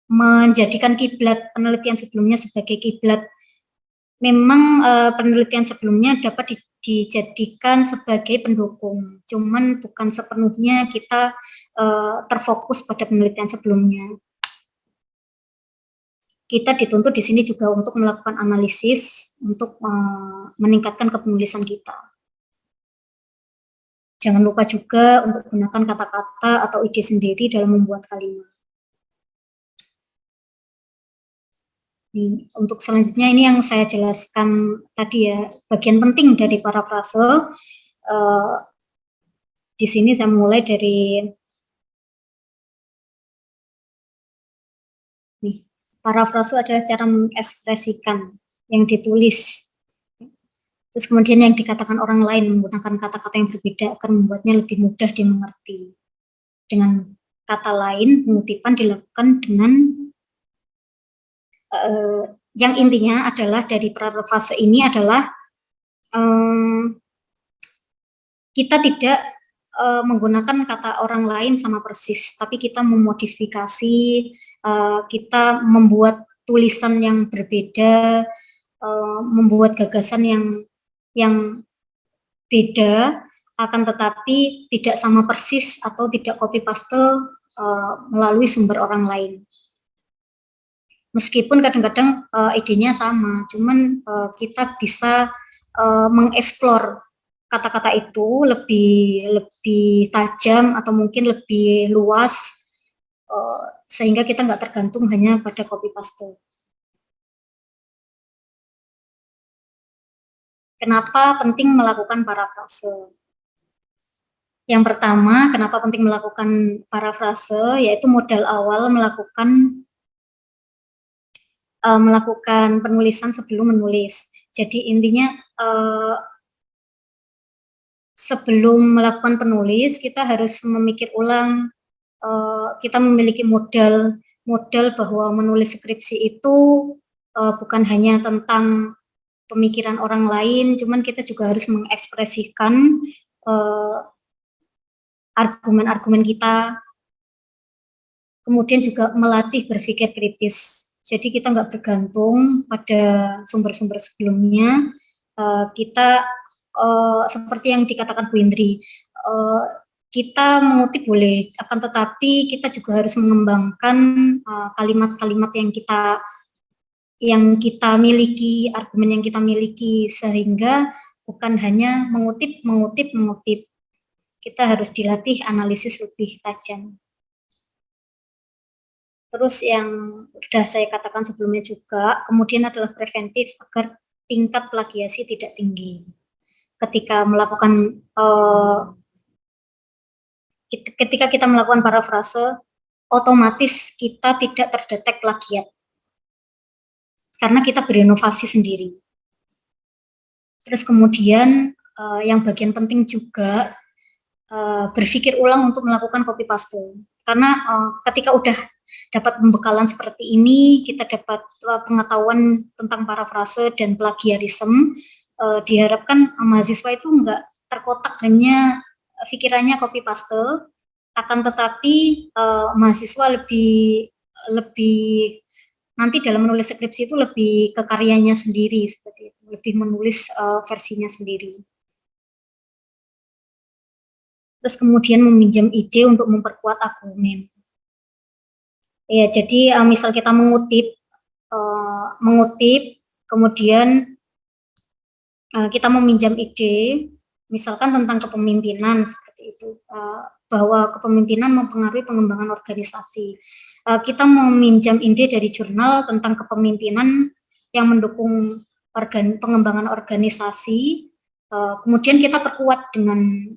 S6: menjadikan kiblat penelitian sebelumnya sebagai kiblat. Memang penelitian sebelumnya dapat dijadikan sebagai pendukung, cuman bukan sepenuhnya kita terfokus pada penelitian sebelumnya. Kita dituntut di sini juga untuk melakukan analisis untuk meningkatkan kepenulisan kita. Jangan lupa juga untuk gunakan kata-kata atau ide sendiri dalam membuat kalimat. Untuk selanjutnya ini yang saya jelaskan tadi ya, bagian penting dari parafrase. Di sini saya mulai dari parafrase adalah cara mengekspresikan yang ditulis. Terus kemudian yang dikatakan orang lain menggunakan kata-kata yang berbeda akan membuatnya lebih mudah dimengerti. Dengan kata lain, pengutipan dilakukan dengan yang intinya adalah dari parafrase ini adalah kita tidak menggunakan kata orang lain sama persis, tapi kita memodifikasi, kita membuat tulisan yang berbeda, membuat gagasan yang beda, akan tetapi tidak sama persis atau tidak copy paste melalui sumber orang lain. Meskipun kadang-kadang idenya sama, cuman kita bisa mengeksplor kata-kata itu lebih tajam atau mungkin lebih luas, sehingga kita nggak tergantung hanya pada copy paste. Kenapa penting melakukan parafrase? Yang pertama, kenapa penting melakukan parafrase, yaitu modal awal melakukan penulisan sebelum menulis. Jadi intinya sebelum melakukan penulis, kita harus memikir ulang, kita memiliki modal bahwa menulis skripsi itu bukan hanya tentang pemikiran orang lain, cuman kita juga harus mengekspresikan argumen-argumen kita, kemudian juga melatih berpikir kritis. Jadi kita nggak bergantung pada sumber-sumber sebelumnya, kita seperti yang dikatakan Bu Indri, kita mengutip boleh, akan tetapi kita juga harus mengembangkan kalimat-kalimat yang kita miliki, argumen yang kita miliki, sehingga bukan hanya mengutip. Kita harus dilatih analisis lebih tajam. Terus yang sudah saya katakan sebelumnya juga, kemudian adalah preventif agar tingkat plagiasi tidak tinggi. Ketika kita melakukan parafrase, otomatis kita tidak terdetek plagiat karena kita berinovasi sendiri. Terus kemudian yang bagian penting juga berpikir ulang untuk melakukan copy paste, karena ketika udah dapat pembekalan seperti ini, kita dapat pengetahuan tentang parafrase dan plagiarisme, diharapkan mahasiswa itu enggak terkotak hanya pikirannya copy paste, akan tetapi mahasiswa lebih nanti dalam menulis skripsi itu lebih ke karyanya sendiri, seperti itu, lebih menulis versinya sendiri. Terus kemudian meminjam ide untuk memperkuat argumen. Ya, jadi misal kita mengutip, kemudian kita meminjam ide, misalkan tentang kepemimpinan seperti itu, bahwa kepemimpinan mempengaruhi pengembangan organisasi. Kita meminjam ide dari jurnal tentang kepemimpinan yang mendukung pengembangan organisasi, kemudian kita perkuat dengan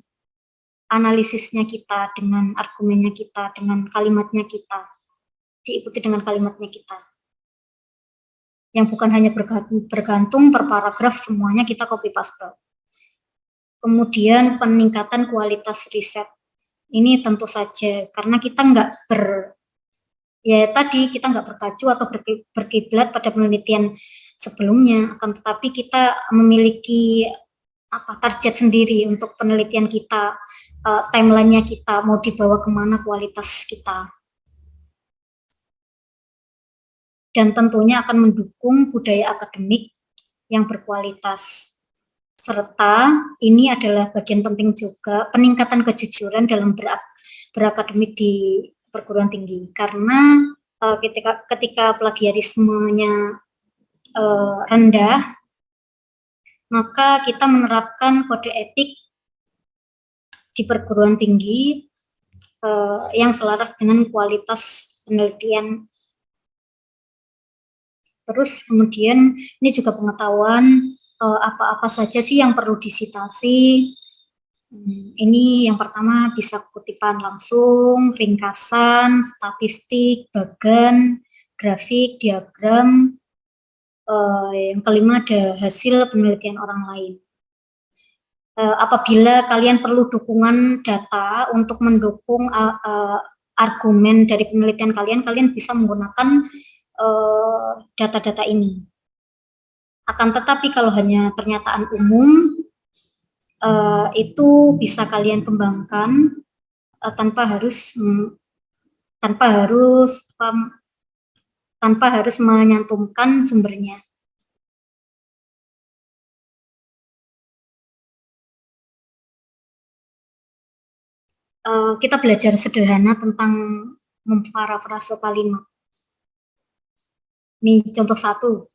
S6: analisisnya kita, dengan argumennya kita, dengan kalimatnya kita, diikuti dengan kalimatnya kita. Yang bukan hanya bergantung per paragraf, semuanya kita copy paste. Kemudian peningkatan kualitas riset. Ini tentu saja, karena kita nggak berpacu atau berkiblat pada penelitian sebelumnya, akan tetapi kita memiliki target sendiri untuk penelitian kita, timeline-nya kita, mau dibawa kemana kualitas kita. Dan tentunya akan mendukung budaya akademik yang berkualitas. Serta ini adalah bagian penting juga peningkatan kejujuran dalam berakademik di perguruan tinggi, karena ketika plagiarismenya rendah, maka kita menerapkan kode etik di perguruan tinggi yang selaras dengan kualitas penelitian. Terus kemudian ini juga pengetahuan apa-apa saja sih yang perlu disitasi. Ini yang pertama bisa kutipan langsung, ringkasan, statistik, bagan, grafik, diagram. Yang kelima ada hasil penelitian orang lain. apabila kalian perlu dukungan data untuk mendukung argumen dari penelitian kalian, kalian bisa menggunakan data-data ini. Akan tetapi kalau hanya pernyataan umum, itu bisa kalian kembangkan tanpa harus menyantumkan sumbernya. Kita belajar sederhana tentang memparafrase kalimat. Ini contoh satu.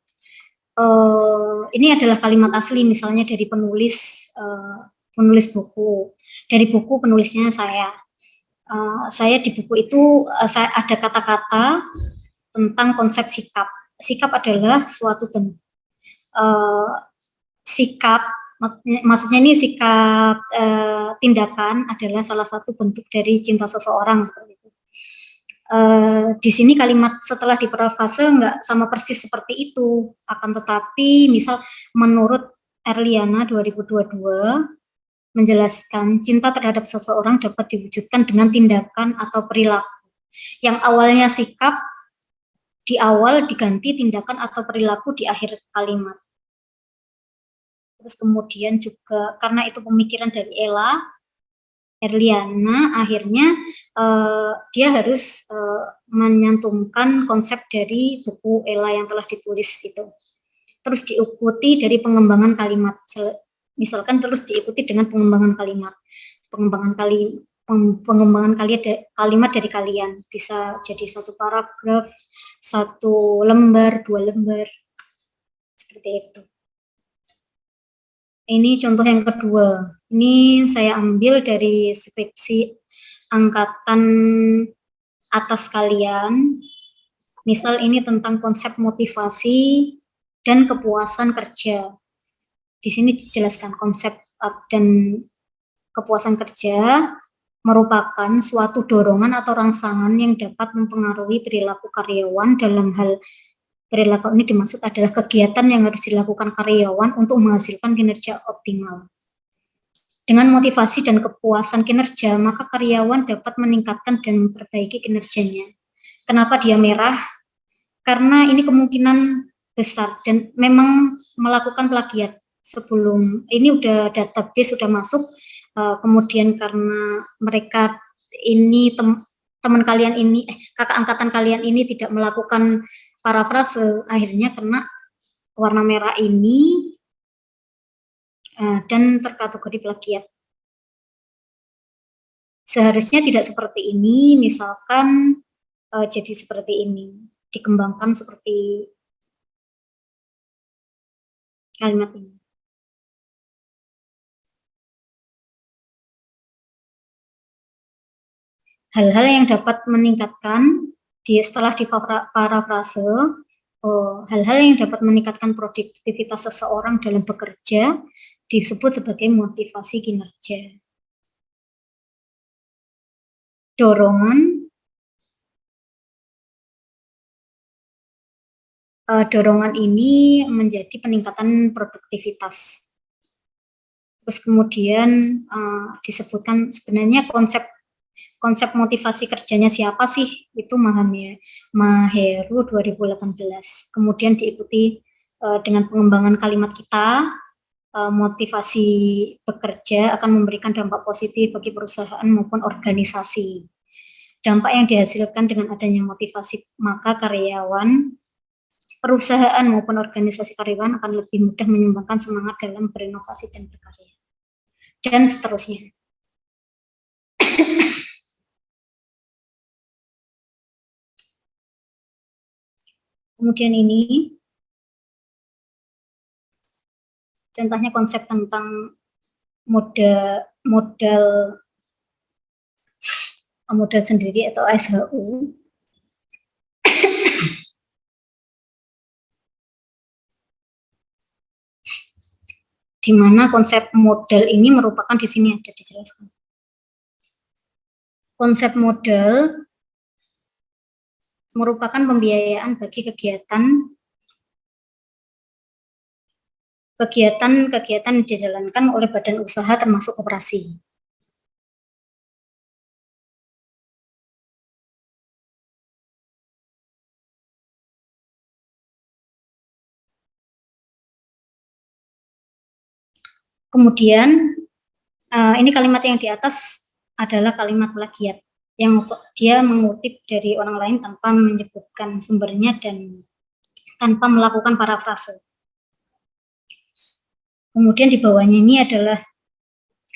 S6: Ini adalah kalimat asli, misalnya dari penulis buku. Dari buku penulisnya saya. Saya di buku itu ada kata-kata tentang konsep sikap. Sikap adalah suatu bentuk. Sikap, maksudnya ini sikap tindakan adalah salah satu bentuk dari cinta seseorang. Di sini kalimat setelah diparafrase nggak sama persis seperti itu, akan tetapi misal menurut Erliana 2022 menjelaskan cinta terhadap seseorang dapat diwujudkan dengan tindakan atau perilaku. Yang awalnya sikap di awal diganti tindakan atau perilaku di akhir kalimat. Terus kemudian juga karena itu pemikiran dari Erliana, akhirnya dia harus menyantumkan konsep dari buku Ella yang telah ditulis itu. Terus diikuti dari pengembangan kalimat. Misalkan terus diikuti dengan pengembangan kalimat. Pengembangan kalimat dari kalian. Bisa jadi satu paragraf, satu lembar, 2 lembar. Seperti itu. Ini contoh yang kedua. Ini saya ambil dari skripsi angkatan atas kalian. Misal ini tentang konsep motivasi dan kepuasan kerja. Di sini dijelaskan konsep dan kepuasan kerja merupakan suatu dorongan atau rangsangan yang dapat mempengaruhi perilaku karyawan. Dalam hal perilaku ini dimaksud adalah kegiatan yang harus dilakukan karyawan untuk menghasilkan kinerja optimal. Dengan motivasi dan kepuasan kinerja, maka karyawan dapat meningkatkan dan memperbaiki kinerjanya. Kenapa dia merah? Karena ini kemungkinan besar dan memang melakukan plagiat sebelum ini udah database sudah masuk, kemudian karena mereka ini teman kalian ini kakak angkatan kalian ini tidak melakukan parafrase, akhirnya kena warna merah ini dan terkategori plagiat. Seharusnya tidak seperti ini, misalkan jadi seperti ini, dikembangkan seperti kalimat ini. Hal-hal yang dapat meningkatkan setelah diparafrase, hal-hal yang dapat meningkatkan produktivitas seseorang dalam bekerja disebut sebagai motivasi kinerja. Dorongan ini menjadi peningkatan produktivitas. Terus kemudian disebutkan sebenarnya konsep motivasi kerjanya siapa sih? Itu Maheru 2018. Kemudian diikuti dengan pengembangan kalimat kita, motivasi bekerja akan memberikan dampak positif bagi perusahaan maupun organisasi. Dampak yang dihasilkan dengan adanya motivasi, maka karyawan, perusahaan maupun organisasi karyawan akan lebih mudah menyumbangkan semangat dalam berinovasi dan berkarya. Dan seterusnya. Kemudian ini contohnya konsep tentang modal sendiri atau SHU. Di mana konsep modal ini merupakan di sini ada dijelaskan. Konsep modal merupakan pembiayaan bagi kegiatan kegiatan-kegiatan yang dijalankan oleh badan usaha termasuk koperasi. Kemudian ini kalimat yang di atas adalah kalimat plagiat yang dia mengutip dari orang lain tanpa menyebutkan sumbernya dan tanpa melakukan parafrase. Kemudian di bawahnya ini adalah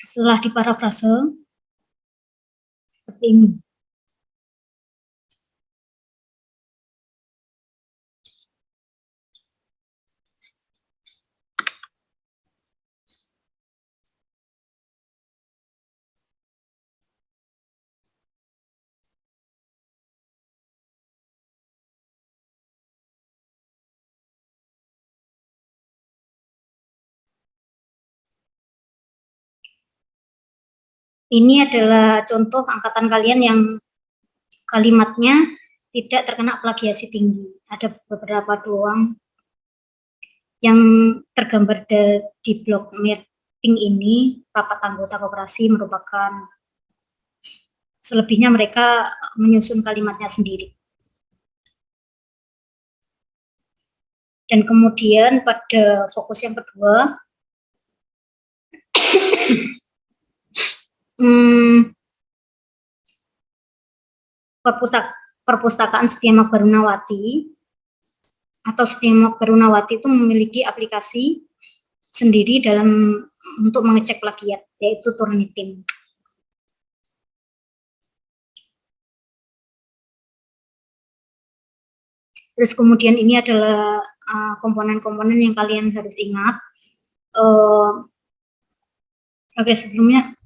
S6: setelah diparafrase seperti ini. Ini adalah contoh angkatan kalian yang kalimatnya tidak terkena plagiasi tinggi. Ada beberapa doang yang tergambar di blok meeting ini. Rapat anggota koperasi merupakan, selebihnya mereka menyusun kalimatnya sendiri. Dan kemudian pada fokus yang kedua, perpustakaan Setiamak Barunawati atau Setiamak Barunawati itu memiliki aplikasi sendiri untuk mengecek plagiat, yaitu Turnitin. Terus kemudian ini adalah komponen-komponen yang kalian harus ingat. Oke, sebelumnya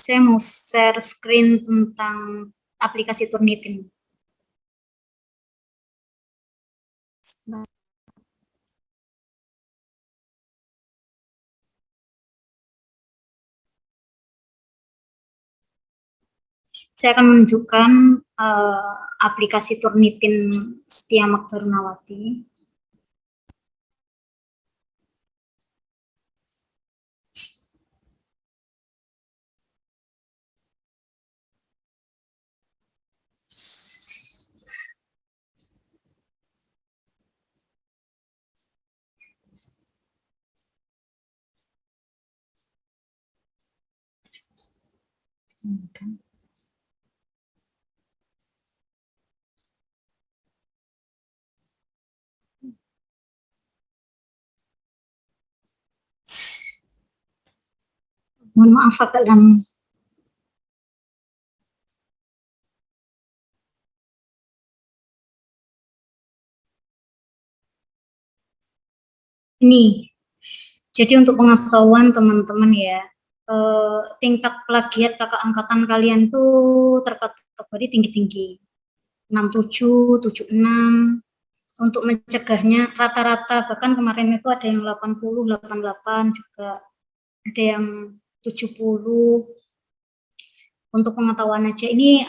S6: saya mau share screen tentang aplikasi Turnitin. Saya akan menunjukkan aplikasi Turnitin Setiamak Barunawati. Mohon maaf agak lama. Ini, jadi untuk pengetahuan teman-teman ya, tingkat plagiat kakak angkatan kalian tuh terkategori tinggi-tinggi, 67, 76. Untuk mencegahnya rata-rata, bahkan kemarin itu ada yang 80, 88 juga, ada yang 70. Untuk pengetahuan aja ini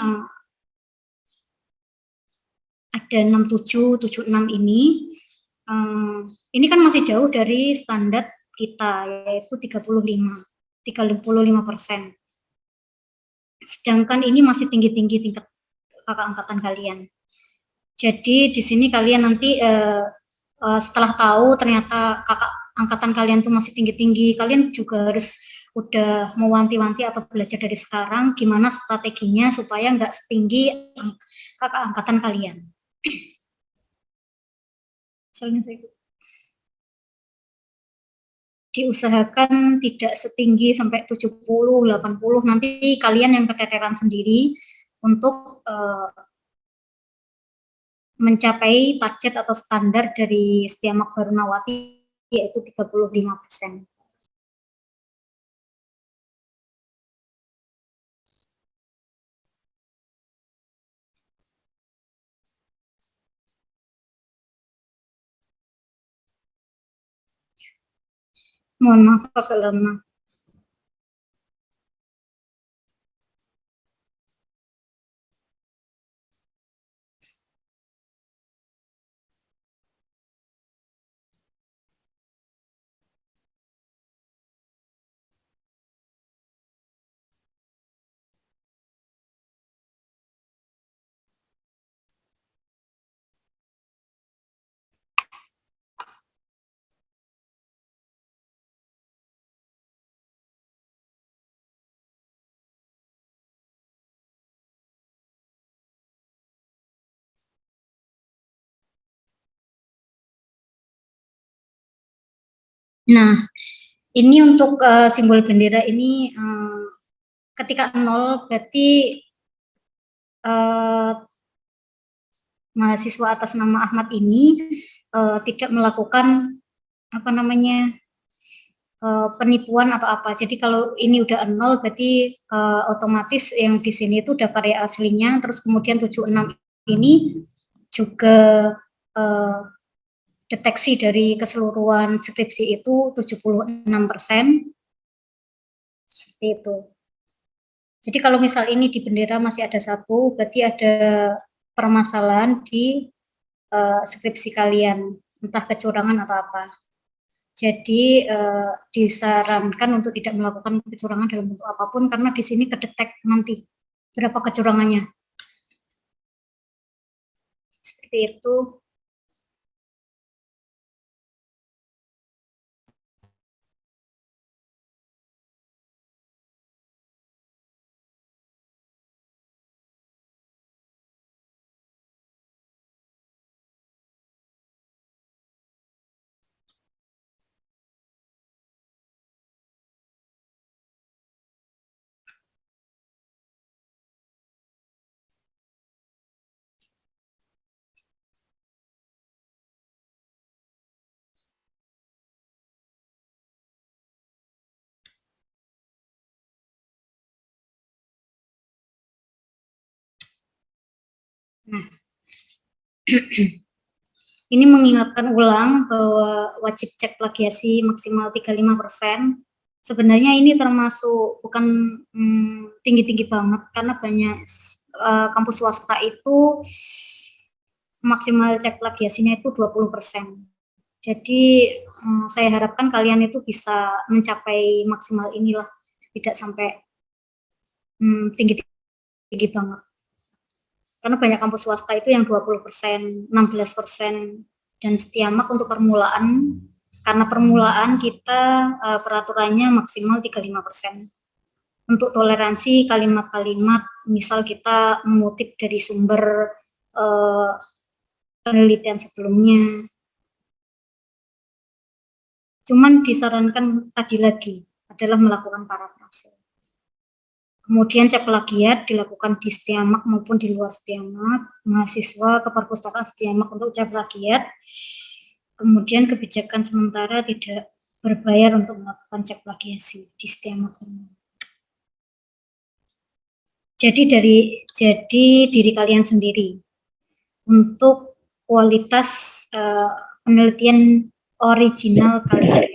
S6: ada 67, 76 ini. Ini kan masih jauh dari standar kita, yaitu 35%. Sedangkan ini masih tinggi-tinggi tingkat kakak angkatan kalian. Jadi di sini kalian nanti setelah tahu ternyata kakak angkatan kalian tuh masih tinggi-tinggi, kalian juga harus udah mewanti-wanti atau belajar dari sekarang gimana strateginya supaya nggak setinggi kakak angkatan kalian. Diusahakan tidak setinggi sampai 70, 80, nanti kalian yang keteteran sendiri untuk mencapai target atau standar dari Setiamak Barunawati, yaitu 35%. Mohon maaf agak lama. Nah, ini untuk simbol bendera ini ketika 0 berarti mahasiswa atas nama Ahmad ini tidak melakukan apa namanya penipuan atau apa. Jadi kalau ini udah 0 berarti otomatis yang di sini itu udah karya aslinya. Terus kemudian 76 ini juga deteksi dari keseluruhan skripsi itu 76%. Seperti itu. Jadi kalau misal ini di bendera masih ada 1, berarti ada permasalahan di skripsi kalian, entah kecurangan atau apa. Jadi disarankan untuk tidak melakukan kecurangan dalam bentuk apapun karena di sini kedetek nanti berapa kecurangannya. Seperti itu. Nah, ini mengingatkan ulang bahwa wajib cek plagiasi maksimal 35%. Sebenarnya ini termasuk bukan tinggi-tinggi banget karena banyak kampus swasta itu maksimal cek plagiasinya itu 20%. Jadi saya harapkan kalian itu bisa mencapai maksimal inilah, tidak sampai tinggi-tinggi banget. Karena banyak kampus swasta itu yang 20%, 16%, dan Setiamak untuk permulaan, karena permulaan kita peraturannya maksimal 35%. Untuk toleransi kalimat-kalimat, misal kita mengutip dari sumber penelitian sebelumnya. Cuman disarankan tadi lagi adalah melakukan parafrase. Kemudian cek plagiat dilakukan di Setiamak maupun di luar Setiamak, mahasiswa ke perpustakaan Setiamak untuk cek plagiat. Kemudian kebijakan sementara tidak berbayar untuk melakukan cek plagiasi di Setiamak. Jadi diri kalian sendiri untuk kualitas penelitian original kalian.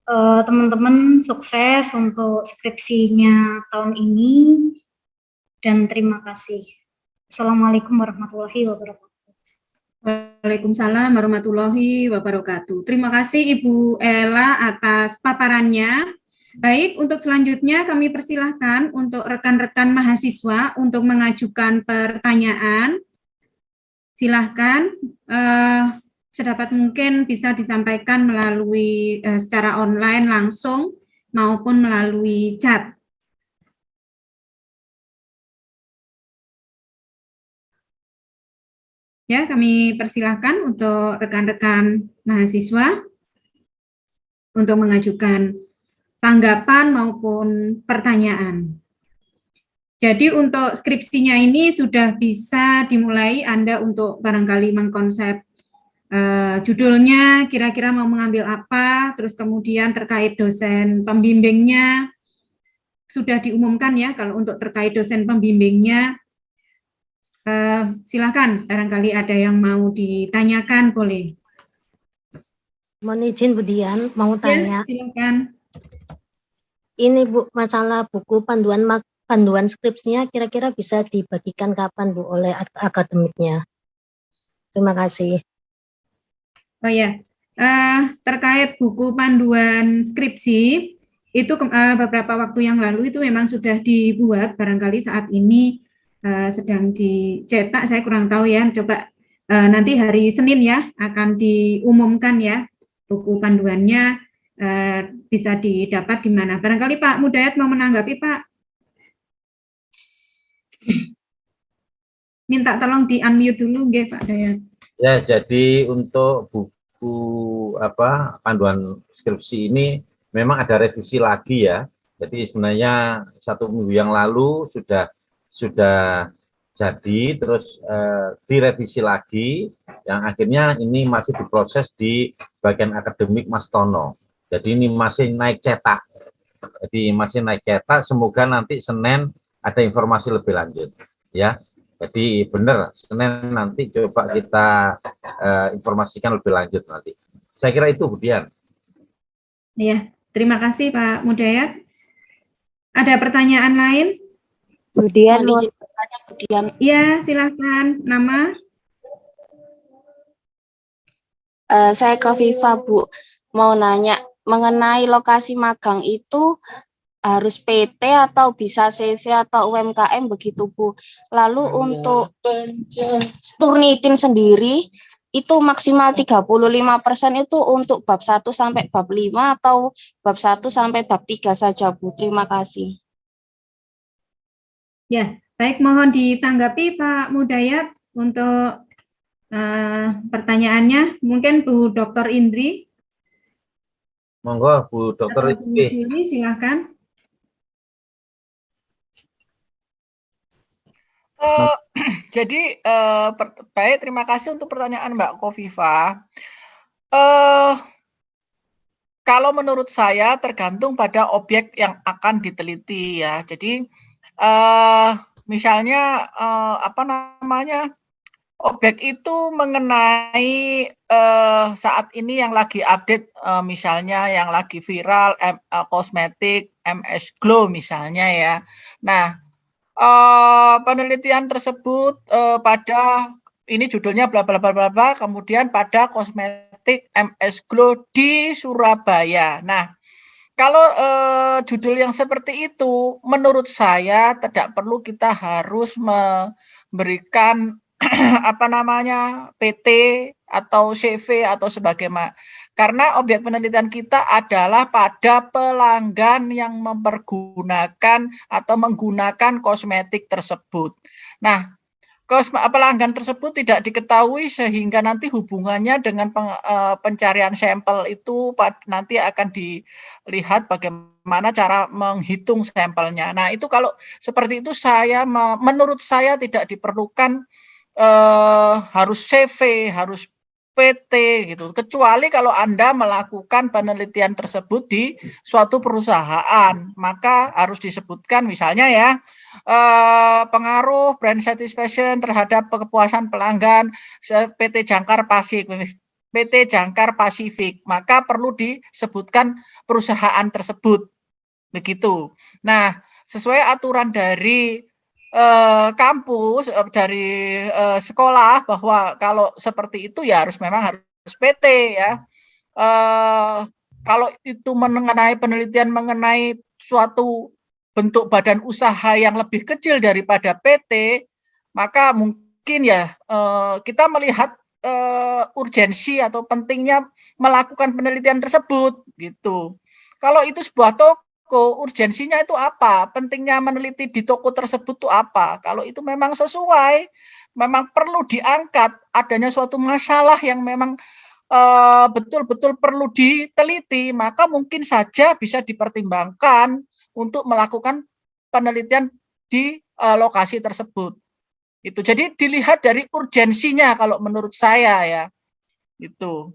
S6: Teman-teman sukses untuk skripsinya tahun ini dan terima kasih. Assalamualaikum warahmatullahi wabarakatuh.
S5: Waalaikumsalam warahmatullahi wabarakatuh. Terima kasih Ibu Ella atas paparannya. Baik, untuk selanjutnya kami persilahkan untuk rekan-rekan mahasiswa untuk mengajukan pertanyaan. Silahkan. Sedapat mungkin bisa disampaikan melalui secara online langsung maupun melalui chat. Ya, kami persilahkan untuk rekan-rekan mahasiswa untuk mengajukan tanggapan maupun pertanyaan. Jadi untuk skripsinya ini sudah bisa dimulai Anda untuk barangkali mengkonsep judulnya, kira-kira mau mengambil apa, terus kemudian terkait dosen pembimbingnya, sudah diumumkan ya, kalau untuk terkait dosen pembimbingnya, silakan, barangkali ada yang mau ditanyakan, boleh.
S10: Mohon izin Bu Dian, mau tanya.
S5: Ya, silakan.
S10: Ini Bu, masalah buku panduan skripsinya kira-kira bisa dibagikan kapan Bu oleh akademiknya? Terima kasih.
S5: Oh ya, terkait buku panduan skripsi, itu beberapa waktu yang lalu itu memang sudah dibuat, barangkali saat ini sedang dicetak, saya kurang tahu ya, coba nanti hari Senin ya, akan diumumkan ya, buku panduannya bisa didapat di mana. Barangkali Pak Mudayat mau menanggapi Pak. Minta tolong di-unmute dulu, nggih Pak Dayat.
S1: Ya, jadi untuk buku panduan skripsi ini memang ada revisi lagi ya. Jadi sebenarnya 1 minggu yang lalu sudah jadi, terus direvisi lagi, yang akhirnya ini masih diproses di bagian akademik Mas Tono. Jadi ini masih naik cetak. Semoga nanti Senin ada informasi lebih lanjut ya. Jadi benar, Senin nanti coba kita informasikan lebih lanjut nanti. Saya kira itu, Bu Dian.
S5: Ya, terima kasih Pak Mudayat. Ada pertanyaan lain?
S8: Bu Dian, izin bertanya, Bu Dian.
S5: Ya, silahkan. Nama?
S8: Saya Kofifa, Bu. Mau nanya, mengenai lokasi magang itu harus PT atau bisa CV atau UMKM begitu, Bu. Lalu untuk Turnitin sendiri, itu maksimal 35% itu untuk bab 1 sampai bab 5 atau bab 1 sampai bab 3 saja, Bu. Terima kasih.
S5: Ya, baik, mohon ditanggapi Pak Mudayat untuk pertanyaannya. Mungkin Bu Dr. Indri.
S1: Monggo Bu Dr.
S5: Indri, silakan.
S2: Jadi baik, terima kasih untuk pertanyaan Mbak Kofifa. Kalau menurut saya tergantung pada objek yang akan diteliti ya. Jadi misalnya objek itu mengenai saat ini yang lagi update, misalnya yang lagi viral kosmetik MS Glow misalnya ya. Nah, penelitian tersebut pada ini judulnya bla bla bla bla bla, kemudian pada kosmetik MS Glow di Surabaya. Nah, kalau judul yang seperti itu, menurut saya tidak perlu kita harus memberikan PT atau CV atau sebagainya. Karena objek penelitian kita adalah pada pelanggan yang mempergunakan atau menggunakan kosmetik tersebut. Nah, pelanggan tersebut tidak diketahui sehingga nanti hubungannya dengan pencarian sampel itu nanti akan dilihat bagaimana cara menghitung sampelnya. Nah, itu kalau seperti itu menurut saya tidak diperlukan harus CV, harus PT gitu. Kecuali kalau Anda melakukan penelitian tersebut di suatu perusahaan, maka harus disebutkan misalnya ya pengaruh brand satisfaction terhadap kepuasan pelanggan PT Jangkar Pasifik, maka perlu disebutkan perusahaan tersebut. Begitu. Nah, sesuai aturan dari kampus, dari sekolah, bahwa kalau seperti itu ya memang harus PT ya. Kalau itu mengenai penelitian mengenai suatu bentuk badan usaha yang lebih kecil daripada PT, maka mungkin ya kita melihat urgensi atau pentingnya melakukan penelitian tersebut gitu. Kalau itu sebuah toko, urgensinya itu apa? Pentingnya meneliti di toko tersebut itu apa? Kalau itu memang sesuai, memang perlu diangkat adanya suatu masalah yang memang betul-betul perlu diteliti, maka mungkin saja bisa dipertimbangkan untuk melakukan penelitian di lokasi tersebut. Itu. Jadi dilihat dari urgensinya kalau menurut saya ya. Itu.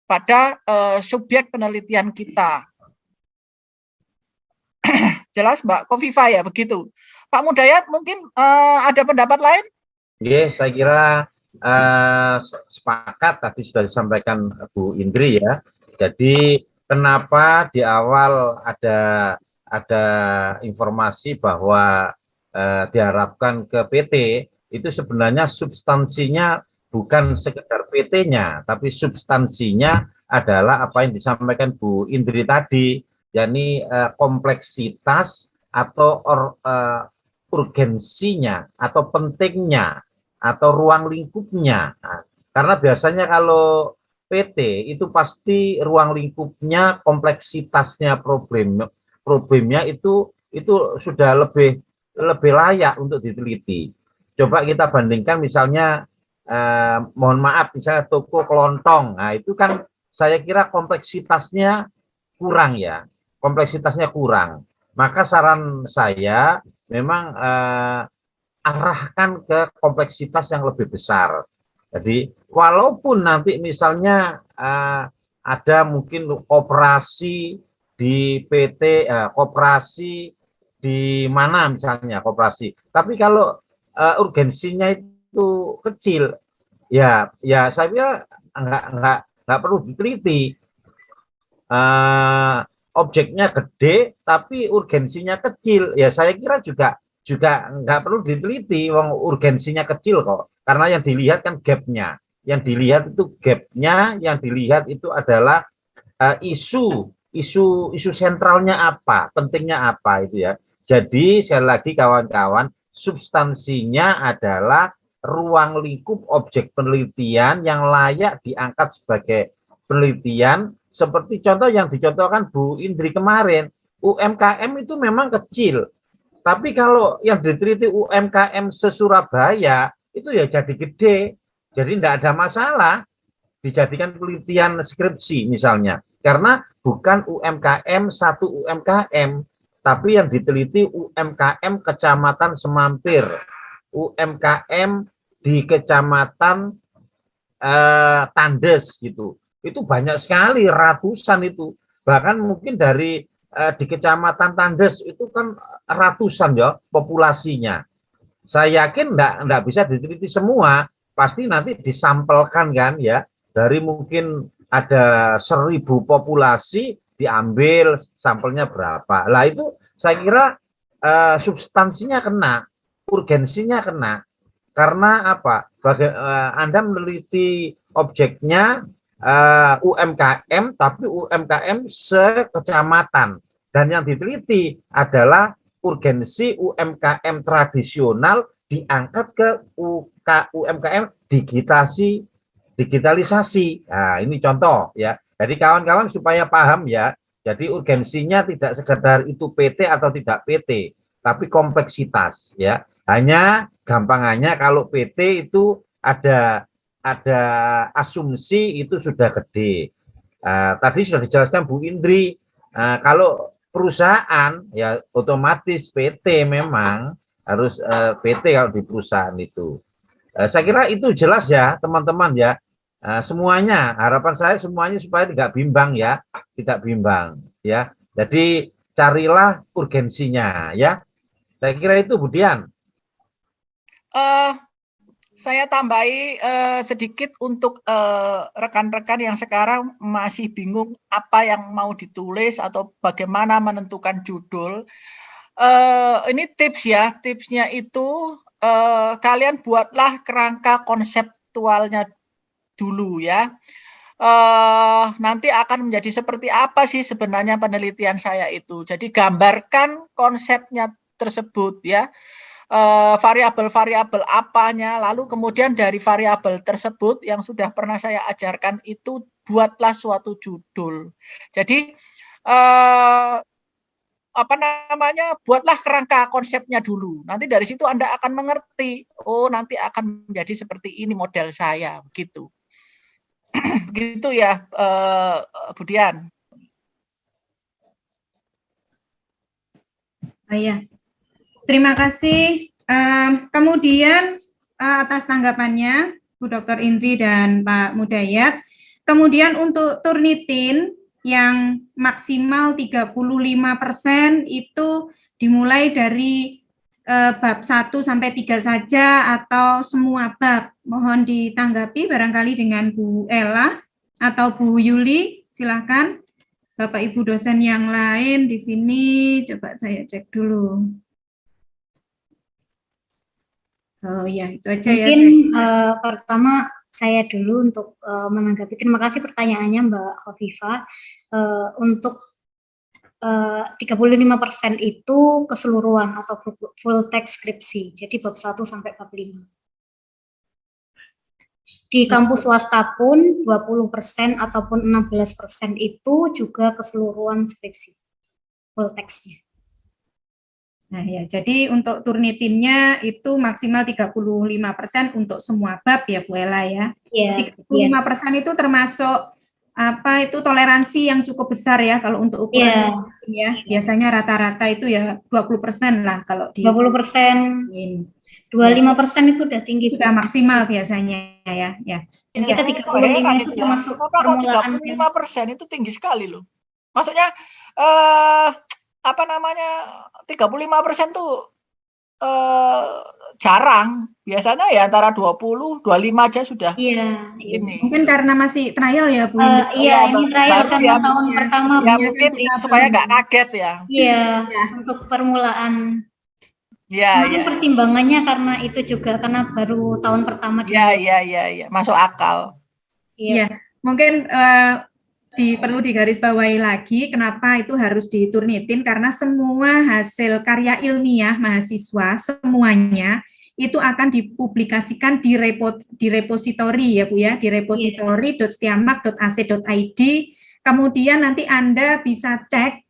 S2: Pada subjek penelitian kita. Jelas Mbak Kofifa ya, begitu. Pak Mudayat mungkin ada pendapat lain?
S1: Iya, saya kira sepakat tadi sudah disampaikan Bu Indri ya. Jadi kenapa di awal ada informasi bahwa diharapkan ke PT, itu sebenarnya substansinya bukan sekedar PT-nya, tapi substansinya adalah apa yang disampaikan Bu Indri tadi, yakni kompleksitas atau urgensinya atau pentingnya atau ruang lingkupnya. Nah, karena biasanya kalau PT itu pasti ruang lingkupnya, kompleksitasnya, problemnya itu sudah lebih layak untuk diteliti. Coba kita bandingkan misalnya mohon maaf misalnya toko kelontong, nah itu kan saya kira kompleksitasnya kurang ya, kompleksitasnya kurang. Maka saran saya memang arahkan ke kompleksitas yang lebih besar. Jadi walaupun nanti misalnya ada mungkin koperasi di PT, koperasi di mana misalnya koperasi, tapi kalau urgensinya itu kecil, ya saya kira nggak perlu diteliti. Objeknya gede tapi urgensinya kecil, ya saya kira juga nggak perlu diteliti, wong urgensinya kecil kok, karena yang dilihat kan gapnya, yang dilihat itu adalah isu sentralnya apa, pentingnya apa itu ya. Jadi sekali lagi kawan-kawan, substansinya adalah ruang lingkup objek penelitian yang layak diangkat sebagai penelitian. Seperti contoh yang dicontohkan Bu Indri kemarin, UMKM itu memang kecil, tapi kalau yang diteliti UMKM se-Surabaya itu ya jadi gede, jadi tidak ada masalah dijadikan penelitian skripsi misalnya, karena bukan UMKM satu UMKM, tapi yang diteliti UMKM Kecamatan Semampir, UMKM di Kecamatan Tandes gitu. Itu banyak sekali, ratusan itu, bahkan mungkin dari di Kecamatan Tandes itu kan ratusan ya populasinya. Saya yakin enggak bisa diteliti semua, pasti nanti disampelkan kan ya, dari mungkin ada 1000 populasi diambil sampelnya berapa. Lah itu saya kira substansinya kena, urgensinya kena. Karena apa? Anda meneliti objeknya UMKM, tapi UMKM sekecamatan, dan yang diteliti adalah urgensi UMKM tradisional diangkat ke UMKM digitalisasi. Nah, ini contoh ya. Jadi kawan-kawan supaya paham ya. Jadi urgensinya tidak sekedar itu PT atau tidak PT, tapi kompleksitas ya. Hanya gampangannya kalau PT itu ada asumsi itu sudah gede. Tadi sudah dijelaskan Bu Indri, kalau perusahaan ya otomatis PT memang harus PT kalau di perusahaan itu. Saya kira itu jelas ya teman-teman ya. Semuanya, harapan saya semuanya supaya tidak bimbang ya, tidak bimbang ya. Jadi carilah urgensinya ya. Saya kira itu Bu Dian.
S2: Saya tambahi sedikit untuk rekan-rekan yang sekarang masih bingung apa yang mau ditulis atau bagaimana menentukan judul. Ini tips ya, tipsnya itu kalian buatlah kerangka konseptualnya dulu ya. Nanti akan menjadi seperti apa sih sebenarnya penelitian saya itu. Jadi gambarkan konsepnya tersebut ya. Variabel-variabel apanya, lalu kemudian dari variabel tersebut yang sudah pernah saya ajarkan itu buatlah suatu judul. Jadi buatlah kerangka konsepnya dulu. Nanti dari situ Anda akan mengerti, oh nanti akan menjadi seperti ini model saya, begitu. Begitu ya, Bu Dian.
S5: Ya. Terima kasih. Kemudian atas tanggapannya Bu Dr. Indri dan Pak Mudayat. Kemudian untuk Turnitin yang maksimal 35% itu dimulai dari bab 1 sampai 3 saja atau semua bab. Mohon ditanggapi barangkali dengan Bu Ella atau Bu Yuli, silakan. Bapak Ibu dosen yang lain di sini coba saya cek dulu. Oh ya, itu aja ya.
S6: Mungkin pertama saya dulu untuk menanggapi. Terima kasih pertanyaannya Mbak Khofifah. Untuk 35% itu keseluruhan atau full text skripsi. Jadi bab 1 sampai bab 5. Di kampus swasta pun 20% ataupun 16% itu juga keseluruhan skripsi. Full text-nya.
S5: Nah, ya, jadi untuk Turnitinnya itu maksimal 35% untuk semua bab ya Bu Ella ya.
S6: Iya,
S5: 35% itu termasuk apa itu toleransi yang cukup besar ya kalau untuk ukuran
S6: iya,
S5: ya. Biasanya rata-rata itu ya 20% lah kalau di
S6: 20%, 25% itu udah tinggi, Bu.
S5: sudah maksimal biasanya ya.
S6: Dan
S2: Iya,
S6: kita
S2: kok
S6: 35
S2: heran
S6: itu
S2: itu ya.
S6: termasuk
S2: Kenapa kok
S6: permulaan yang
S2: 35% itu tinggi sekali loh. Maksudnya apa namanya 35% tuh jarang. Biasanya ya antara 20, 25 aja sudah
S6: iya.
S2: ini.
S5: Mungkin karena masih trial ya Bu.
S6: Iya, ini trial
S2: baru
S6: karena
S2: ya,
S6: tahun pertama,
S2: ya
S6: Bu.
S2: mungkin supaya nggak kaget ya.
S6: Iya, untuk permulaan.
S2: Iya,
S6: Mungkin pertimbangannya karena itu juga karena baru tahun pertama
S2: Iya, masuk akal.
S5: Iya, mungkin perlu digarisbawahi lagi kenapa itu harus diturnitin karena semua hasil karya ilmiah mahasiswa semuanya itu akan dipublikasikan di repositori ya Bu ya, di repositori.setiamak.ac.id. Kemudian nanti Anda bisa cek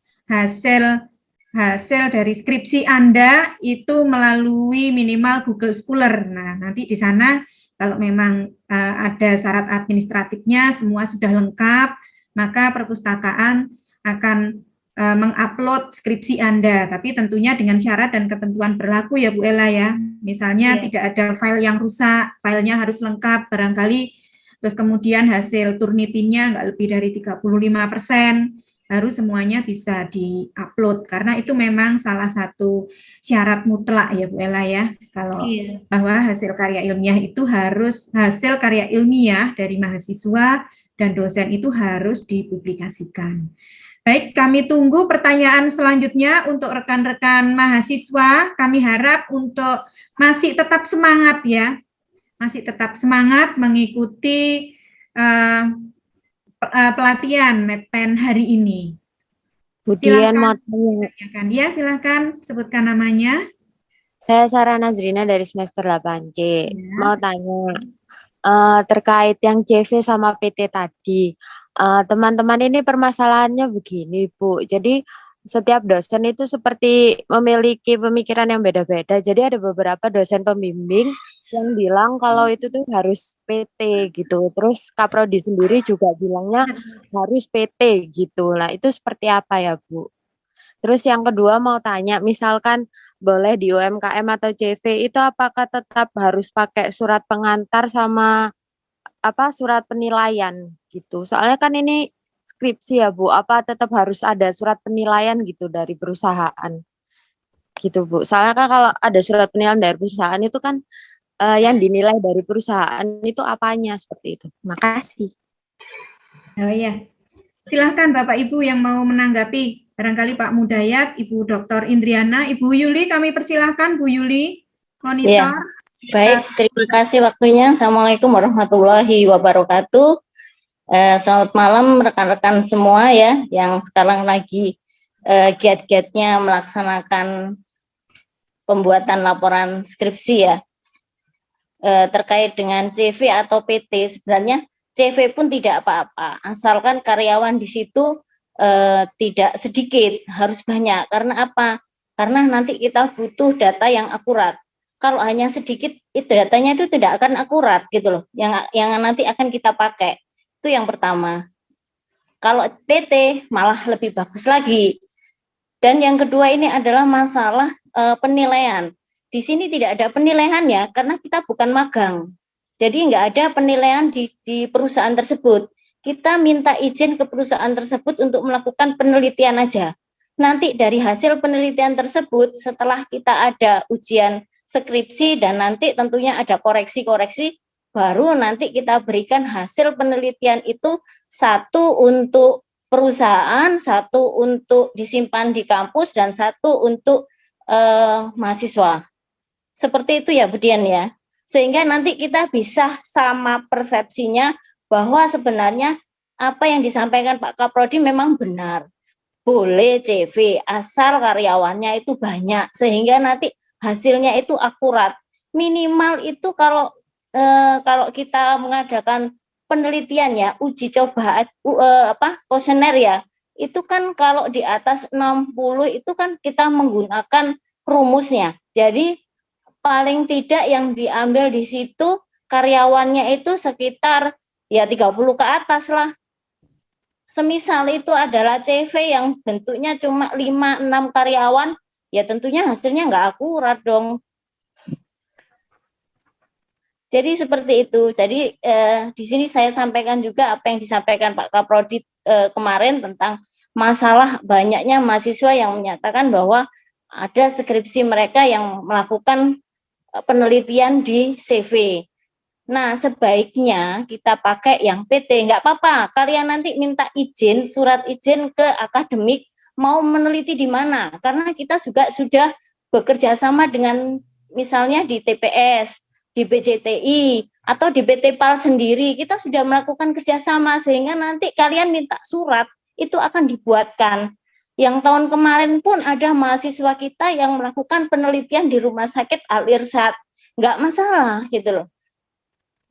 S5: hasil dari skripsi Anda itu melalui minimal Google Scholar. Nah, nanti di sana kalau memang ada syarat administratifnya semua sudah lengkap, maka perpustakaan akan mengupload skripsi Anda, tapi tentunya dengan syarat dan ketentuan berlaku ya Bu Ella ya. Misalnya tidak ada file yang rusak, filenya harus lengkap barangkali, terus kemudian hasil Turnitinnya nggak lebih dari 35%, baru semuanya bisa di-upload, karena itu memang salah satu syarat mutlak ya Bu Ella ya, kalau bahwa hasil karya ilmiah itu harus, hasil karya ilmiah dari mahasiswa dan dosen itu harus dipublikasikan. Baik, kami tunggu pertanyaan selanjutnya untuk rekan-rekan mahasiswa. Kami harap untuk masih tetap semangat ya, masih tetap semangat mengikuti pelatihan Medpen hari ini.
S11: Budian mau tanya.
S5: Ya, silakan sebutkan namanya.
S11: Saya Sarah Nazrina dari semester 8C. Ya. Mau tanya terkait yang CV sama PT tadi. Teman-teman ini permasalahannya begini, Bu. Jadi setiap dosen itu seperti memiliki pemikiran yang beda-beda. Jadi ada beberapa dosen pembimbing yang bilang kalau itu tuh harus PT gitu. Terus Kaprodi sendiri juga bilangnya harus PT gitu. Nah, itu seperti apa ya, Bu? Terus yang kedua mau tanya, misalkan boleh di UMKM atau CV itu apakah tetap harus pakai surat pengantar sama surat penilaian gitu. Soalnya kan ini skripsi ya Bu, apa tetap harus ada surat penilaian gitu dari perusahaan gitu Bu. Soalnya kan kalau ada surat penilaian dari perusahaan itu kan yang dinilai dari perusahaan itu apanya, seperti itu. Makasih.
S5: Oh iya, silahkan Bapak Ibu yang mau menanggapi. Barangkali Pak Mudayat, Ibu Dr. Indriana, Ibu Yuli, kami persilahkan Bu Yuli, monitor.
S12: Ya. Baik, terima kasih waktunya. Assalamualaikum warahmatullahi wabarakatuh. Selamat malam rekan-rekan semua ya, yang sekarang lagi giat-giatnya melaksanakan pembuatan laporan skripsi ya. Terkait dengan CV atau PT, sebenarnya CV pun tidak apa-apa, asalkan karyawan di situ tidak sedikit, harus banyak. Karena apa? Karena nanti kita butuh data yang akurat. Kalau hanya sedikit, itu datanya itu tidak akan akurat gitu loh. Yang nanti akan kita pakai. Itu yang pertama. Kalau PT malah lebih bagus lagi. Dan yang kedua ini adalah masalah penilaian. Di sini tidak ada penilaian ya, karena kita bukan magang. Jadi nggak ada penilaian di perusahaan tersebut. Kita minta izin ke perusahaan tersebut untuk melakukan penelitian aja. Nanti dari hasil penelitian tersebut, setelah kita ada ujian skripsi dan nanti tentunya ada koreksi-koreksi, baru nanti kita berikan hasil penelitian itu, satu untuk perusahaan, satu untuk disimpan di kampus, dan satu untuk mahasiswa. Seperti itu ya Budian ya. Sehingga nanti kita bisa sama persepsinya bahwa sebenarnya apa yang disampaikan Pak Kaprodi memang benar. Boleh CV asal karyawannya itu banyak, sehingga nanti hasilnya itu akurat. Minimal itu kalau kita mengadakan penelitian ya, uji coba kuesioner ya, itu kan kalau di atas 60 itu kan kita menggunakan rumusnya. Jadi paling tidak yang diambil di situ karyawannya itu sekitar ya 30 ke atas lah. Semisal itu adalah CV yang bentuknya cuma 5-6 karyawan, ya tentunya hasilnya nggak akurat dong. Jadi seperti itu. Jadi di sini saya sampaikan juga apa yang disampaikan Pak Kaprodi kemarin tentang masalah banyaknya mahasiswa yang menyatakan bahwa ada skripsi mereka yang melakukan penelitian di CV. Nah, sebaiknya kita pakai yang PT, nggak apa-apa. Kalian nanti minta izin, surat izin ke akademik, mau meneliti di mana. Karena kita juga sudah bekerja sama dengan misalnya di TPS, di BJTI, atau di PT PAL sendiri. Kita sudah melakukan kerjasama, sehingga nanti kalian minta surat, itu akan dibuatkan. Yang tahun kemarin pun ada mahasiswa kita yang melakukan penelitian di Rumah Sakit Al-Irsyad. Nggak masalah, gitu loh.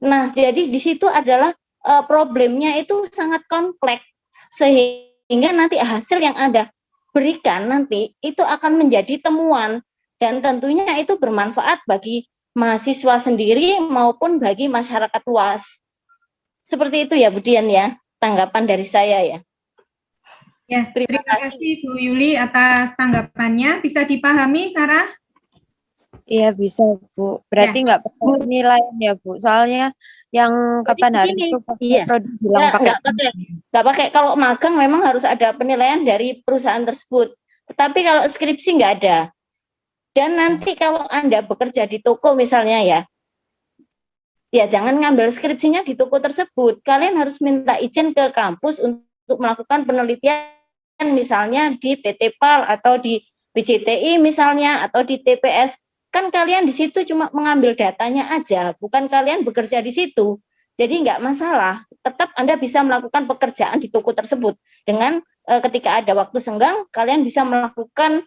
S12: Nah, jadi di situ adalah problemnya itu sangat kompleks, sehingga nanti hasil yang Anda berikan nanti itu akan menjadi temuan, dan tentunya itu bermanfaat bagi mahasiswa sendiri maupun bagi masyarakat luas. Seperti itu ya, Bu Dian ya, tanggapan dari saya ya.
S5: Ya, terima kasih Bu Yuli atas tanggapannya. Bisa dipahami, Sarah?
S11: Iya bisa Bu. Berarti nggak perlu penilaian ya Bu. Soalnya yang kapan hari itu Pak Prodi bilang
S12: nggak pakai. Kalau magang memang harus ada penilaian dari perusahaan tersebut. Tetapi kalau skripsi nggak ada. Dan nanti kalau Anda bekerja di toko misalnya ya jangan ngambil skripsinya di toko tersebut. Kalian harus minta izin ke kampus untuk melakukan penelitian misalnya di PT PAL atau di BJTI misalnya atau di TPS. Kan kalian di situ cuma mengambil datanya aja, bukan kalian bekerja di situ. Jadi nggak masalah, tetap Anda bisa melakukan pekerjaan di toko tersebut. Dengan ketika ada waktu senggang, kalian bisa melakukan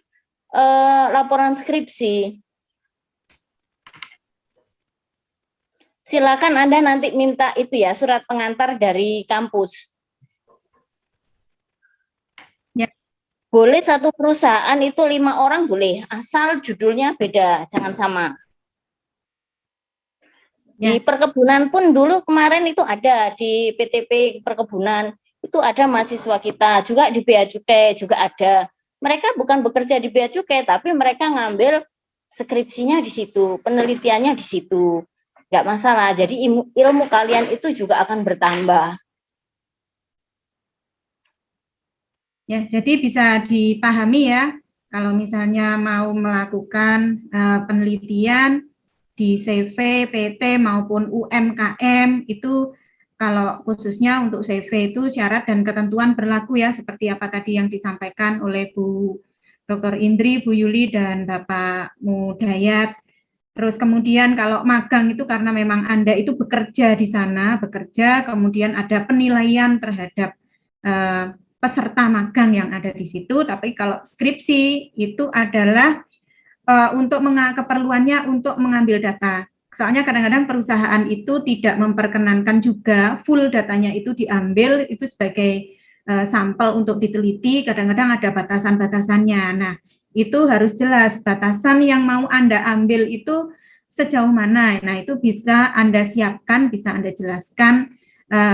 S12: laporan skripsi. Silakan Anda nanti minta itu ya, surat pengantar dari kampus. Boleh satu perusahaan itu 5 orang boleh, asal judulnya beda, jangan sama. Di perkebunan pun dulu kemarin itu ada, di PTP perkebunan, itu ada mahasiswa kita, juga di Bea Cukai juga ada. Mereka bukan bekerja di Bea Cukai, tapi mereka ngambil skripsinya di situ, penelitiannya di situ. Nggak masalah, jadi ilmu kalian itu juga akan bertambah.
S5: Ya, jadi bisa dipahami ya, kalau misalnya mau melakukan penelitian di CV, PT maupun UMKM, itu kalau khususnya untuk CV itu syarat dan ketentuan berlaku ya, seperti apa tadi yang disampaikan oleh Bu Dr. Indri, Bu Yuli, dan Bapak Mudayat. Terus kemudian kalau magang itu karena memang Anda itu bekerja di sana, kemudian ada penilaian terhadap peserta magang yang ada di situ, tapi kalau skripsi itu adalah untuk keperluannya untuk mengambil data. Soalnya kadang-kadang perusahaan itu tidak memperkenankan juga full datanya itu diambil itu sebagai sampel untuk diteliti, kadang-kadang ada batasan-batasannya. Nah, itu harus jelas batasan yang mau Anda ambil itu sejauh mana. Nah, itu bisa Anda siapkan, bisa Anda jelaskan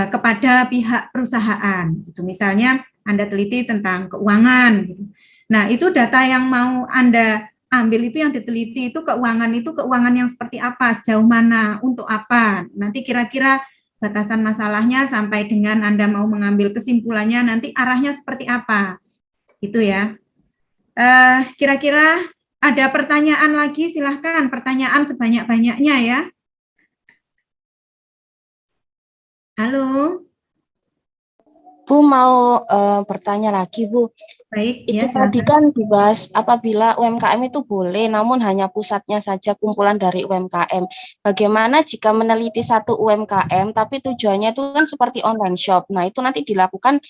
S5: kepada pihak perusahaan. Itu misalnya Anda teliti tentang keuangan. Gitu. Nah, itu data yang mau Anda ambil itu yang diteliti itu keuangan yang seperti apa, sejauh mana, untuk apa. Nanti kira-kira batasan masalahnya sampai dengan Anda mau mengambil kesimpulannya nanti arahnya seperti apa. Gitu ya. Kira-kira ada pertanyaan lagi, silahkan pertanyaan sebanyak-banyaknya ya. Halo.
S8: Bu mau bertanya lagi Bu.
S5: Baik,
S8: itu
S5: ya,
S8: tadi kan dibahas apabila UMKM itu boleh, namun hanya pusatnya saja kumpulan dari UMKM. Bagaimana jika meneliti satu UMKM, tapi tujuannya itu kan seperti online shop. Nah itu nanti dilakukan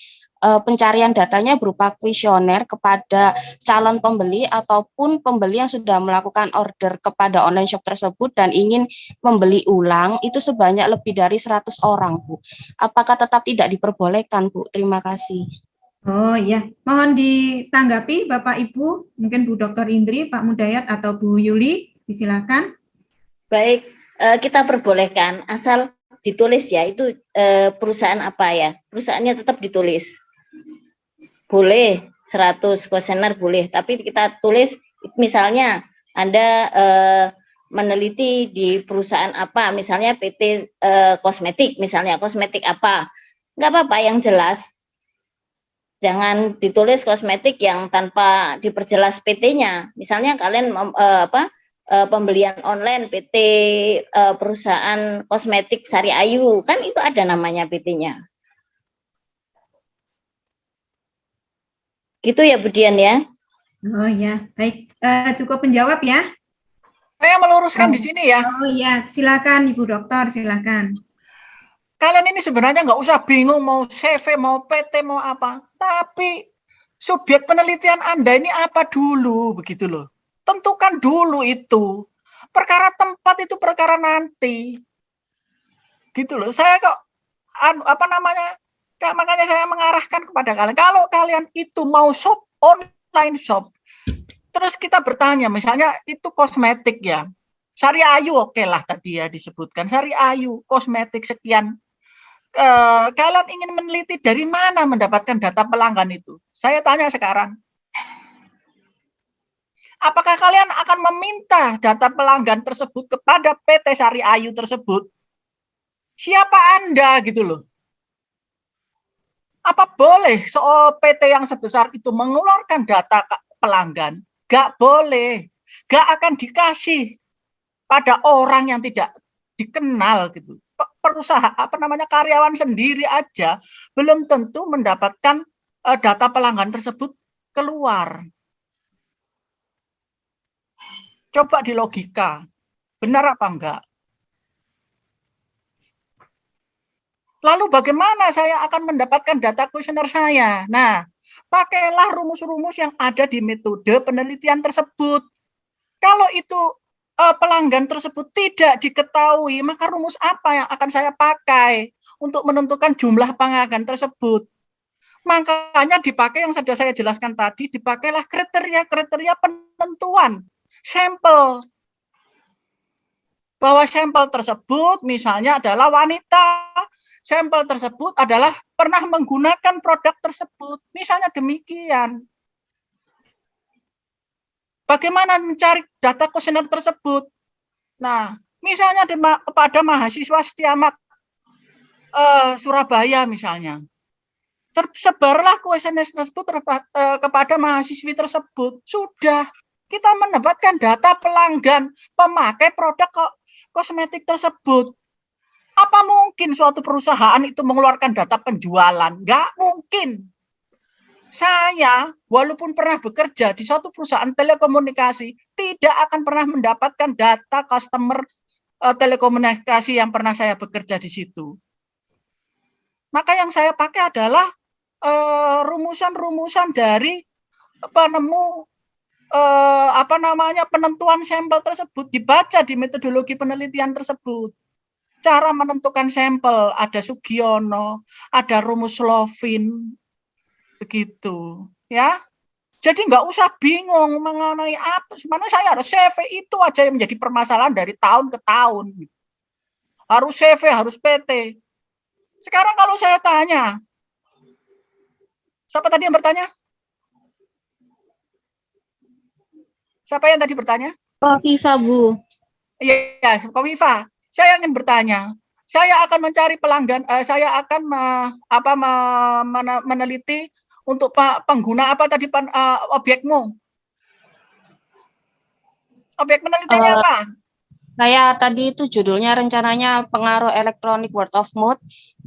S8: pencarian datanya berupa kuesioner kepada calon pembeli ataupun pembeli yang sudah melakukan order kepada online shop tersebut dan ingin membeli ulang itu sebanyak lebih dari 100 orang Bu. Apakah tetap tidak diperbolehkan Bu? Terima kasih.
S5: Oh iya, mohon ditanggapi Bapak Ibu, mungkin Bu Dr. Indri, Pak Mudayat atau Bu Yuli, disilakan.
S12: Baik, kita perbolehkan asal ditulis ya, itu perusahaan apa ya, perusahaannya tetap ditulis. Boleh 100 kuesioner boleh, tapi kita tulis misalnya Anda meneliti di perusahaan apa, misalnya PT kosmetik, misalnya kosmetik apa, nggak apa-apa, yang jelas. Jangan ditulis kosmetik yang tanpa diperjelas PT-nya. Misalnya kalian pembelian online PT perusahaan kosmetik Sari Ayu, kan itu ada namanya PT-nya. Gitu ya Bu Dian ya.
S5: Oh ya, baik. Cukup menjawab ya.
S2: Saya meluruskan di sini ya.
S5: Oh iya, silakan Ibu Dokter, silakan.
S2: Kalian ini sebenarnya nggak usah bingung mau CV, mau PT, mau apa. Tapi subjek penelitian Anda ini apa dulu, begitu loh. Tentukan dulu itu. Perkara tempat itu perkara nanti. Gitu loh. Saya kok, makanya saya mengarahkan kepada kalian. Kalau kalian itu mau shop, online shop, terus kita bertanya, misalnya itu kosmetik ya. Sari Ayu oke lah tadi ya disebutkan. Sari Ayu, kosmetik sekian. Kalian ingin meneliti dari mana mendapatkan data pelanggan itu? Saya tanya sekarang. Apakah kalian akan meminta data pelanggan tersebut kepada PT Sari Ayu tersebut? Siapa Anda gitu loh? Apa boleh PT yang sebesar itu mengeluarkan data pelanggan? Gak boleh. Gak akan dikasih pada orang yang tidak dikenal gitu. Perusahaan karyawan sendiri aja belum tentu mendapatkan data pelanggan tersebut keluar. Coba di logika, benar apa enggak? Lalu bagaimana saya akan mendapatkan data kuesioner saya? Nah, pakailah rumus-rumus yang ada di metode penelitian tersebut. Kalau itu pelanggan tersebut tidak diketahui, maka rumus apa yang akan saya pakai untuk menentukan jumlah pelanggan tersebut? Makanya dipakai yang sudah saya jelaskan tadi, dipakailah kriteria-kriteria penentuan sampel. Bahwa sampel tersebut misalnya adalah wanita, sampel tersebut adalah pernah menggunakan produk tersebut, misalnya demikian. Bagaimana mencari data kuesioner tersebut? Nah, misalnya kepada mahasiswa Setiamak Surabaya misalnya, sebarlah kuesioner tersebut kepada mahasiswi tersebut. Sudah, kita mendapatkan data pelanggan pemakai produk kosmetik tersebut. Apa mungkin suatu perusahaan itu mengeluarkan data penjualan? Nggak mungkin. Saya, walaupun pernah bekerja di suatu perusahaan telekomunikasi, tidak akan pernah mendapatkan data customer telekomunikasi yang pernah saya bekerja di situ. Maka yang saya pakai adalah rumusan-rumusan dari penemu penentuan sampel tersebut, dibaca di metodologi penelitian tersebut. Cara menentukan sampel, ada Sugiono, ada rumus Lovin, begitu ya. Jadi nggak usah bingung mengenai apa, sebenarnya saya harus CV itu aja yang menjadi permasalahan dari tahun ke tahun. Harus CV, harus PT. Sekarang kalau saya tanya, siapa tadi yang bertanya? Siapa yang tadi bertanya?
S8: Kofifa, Bu.
S2: Iya, Kofifa. Saya ingin bertanya, saya akan mencari pelanggan, saya akan meneliti untuk pengguna apa tadi objekmu? Objek penelitiannya apa?
S13: Saya tadi itu judulnya rencananya pengaruh elektronik word of mouth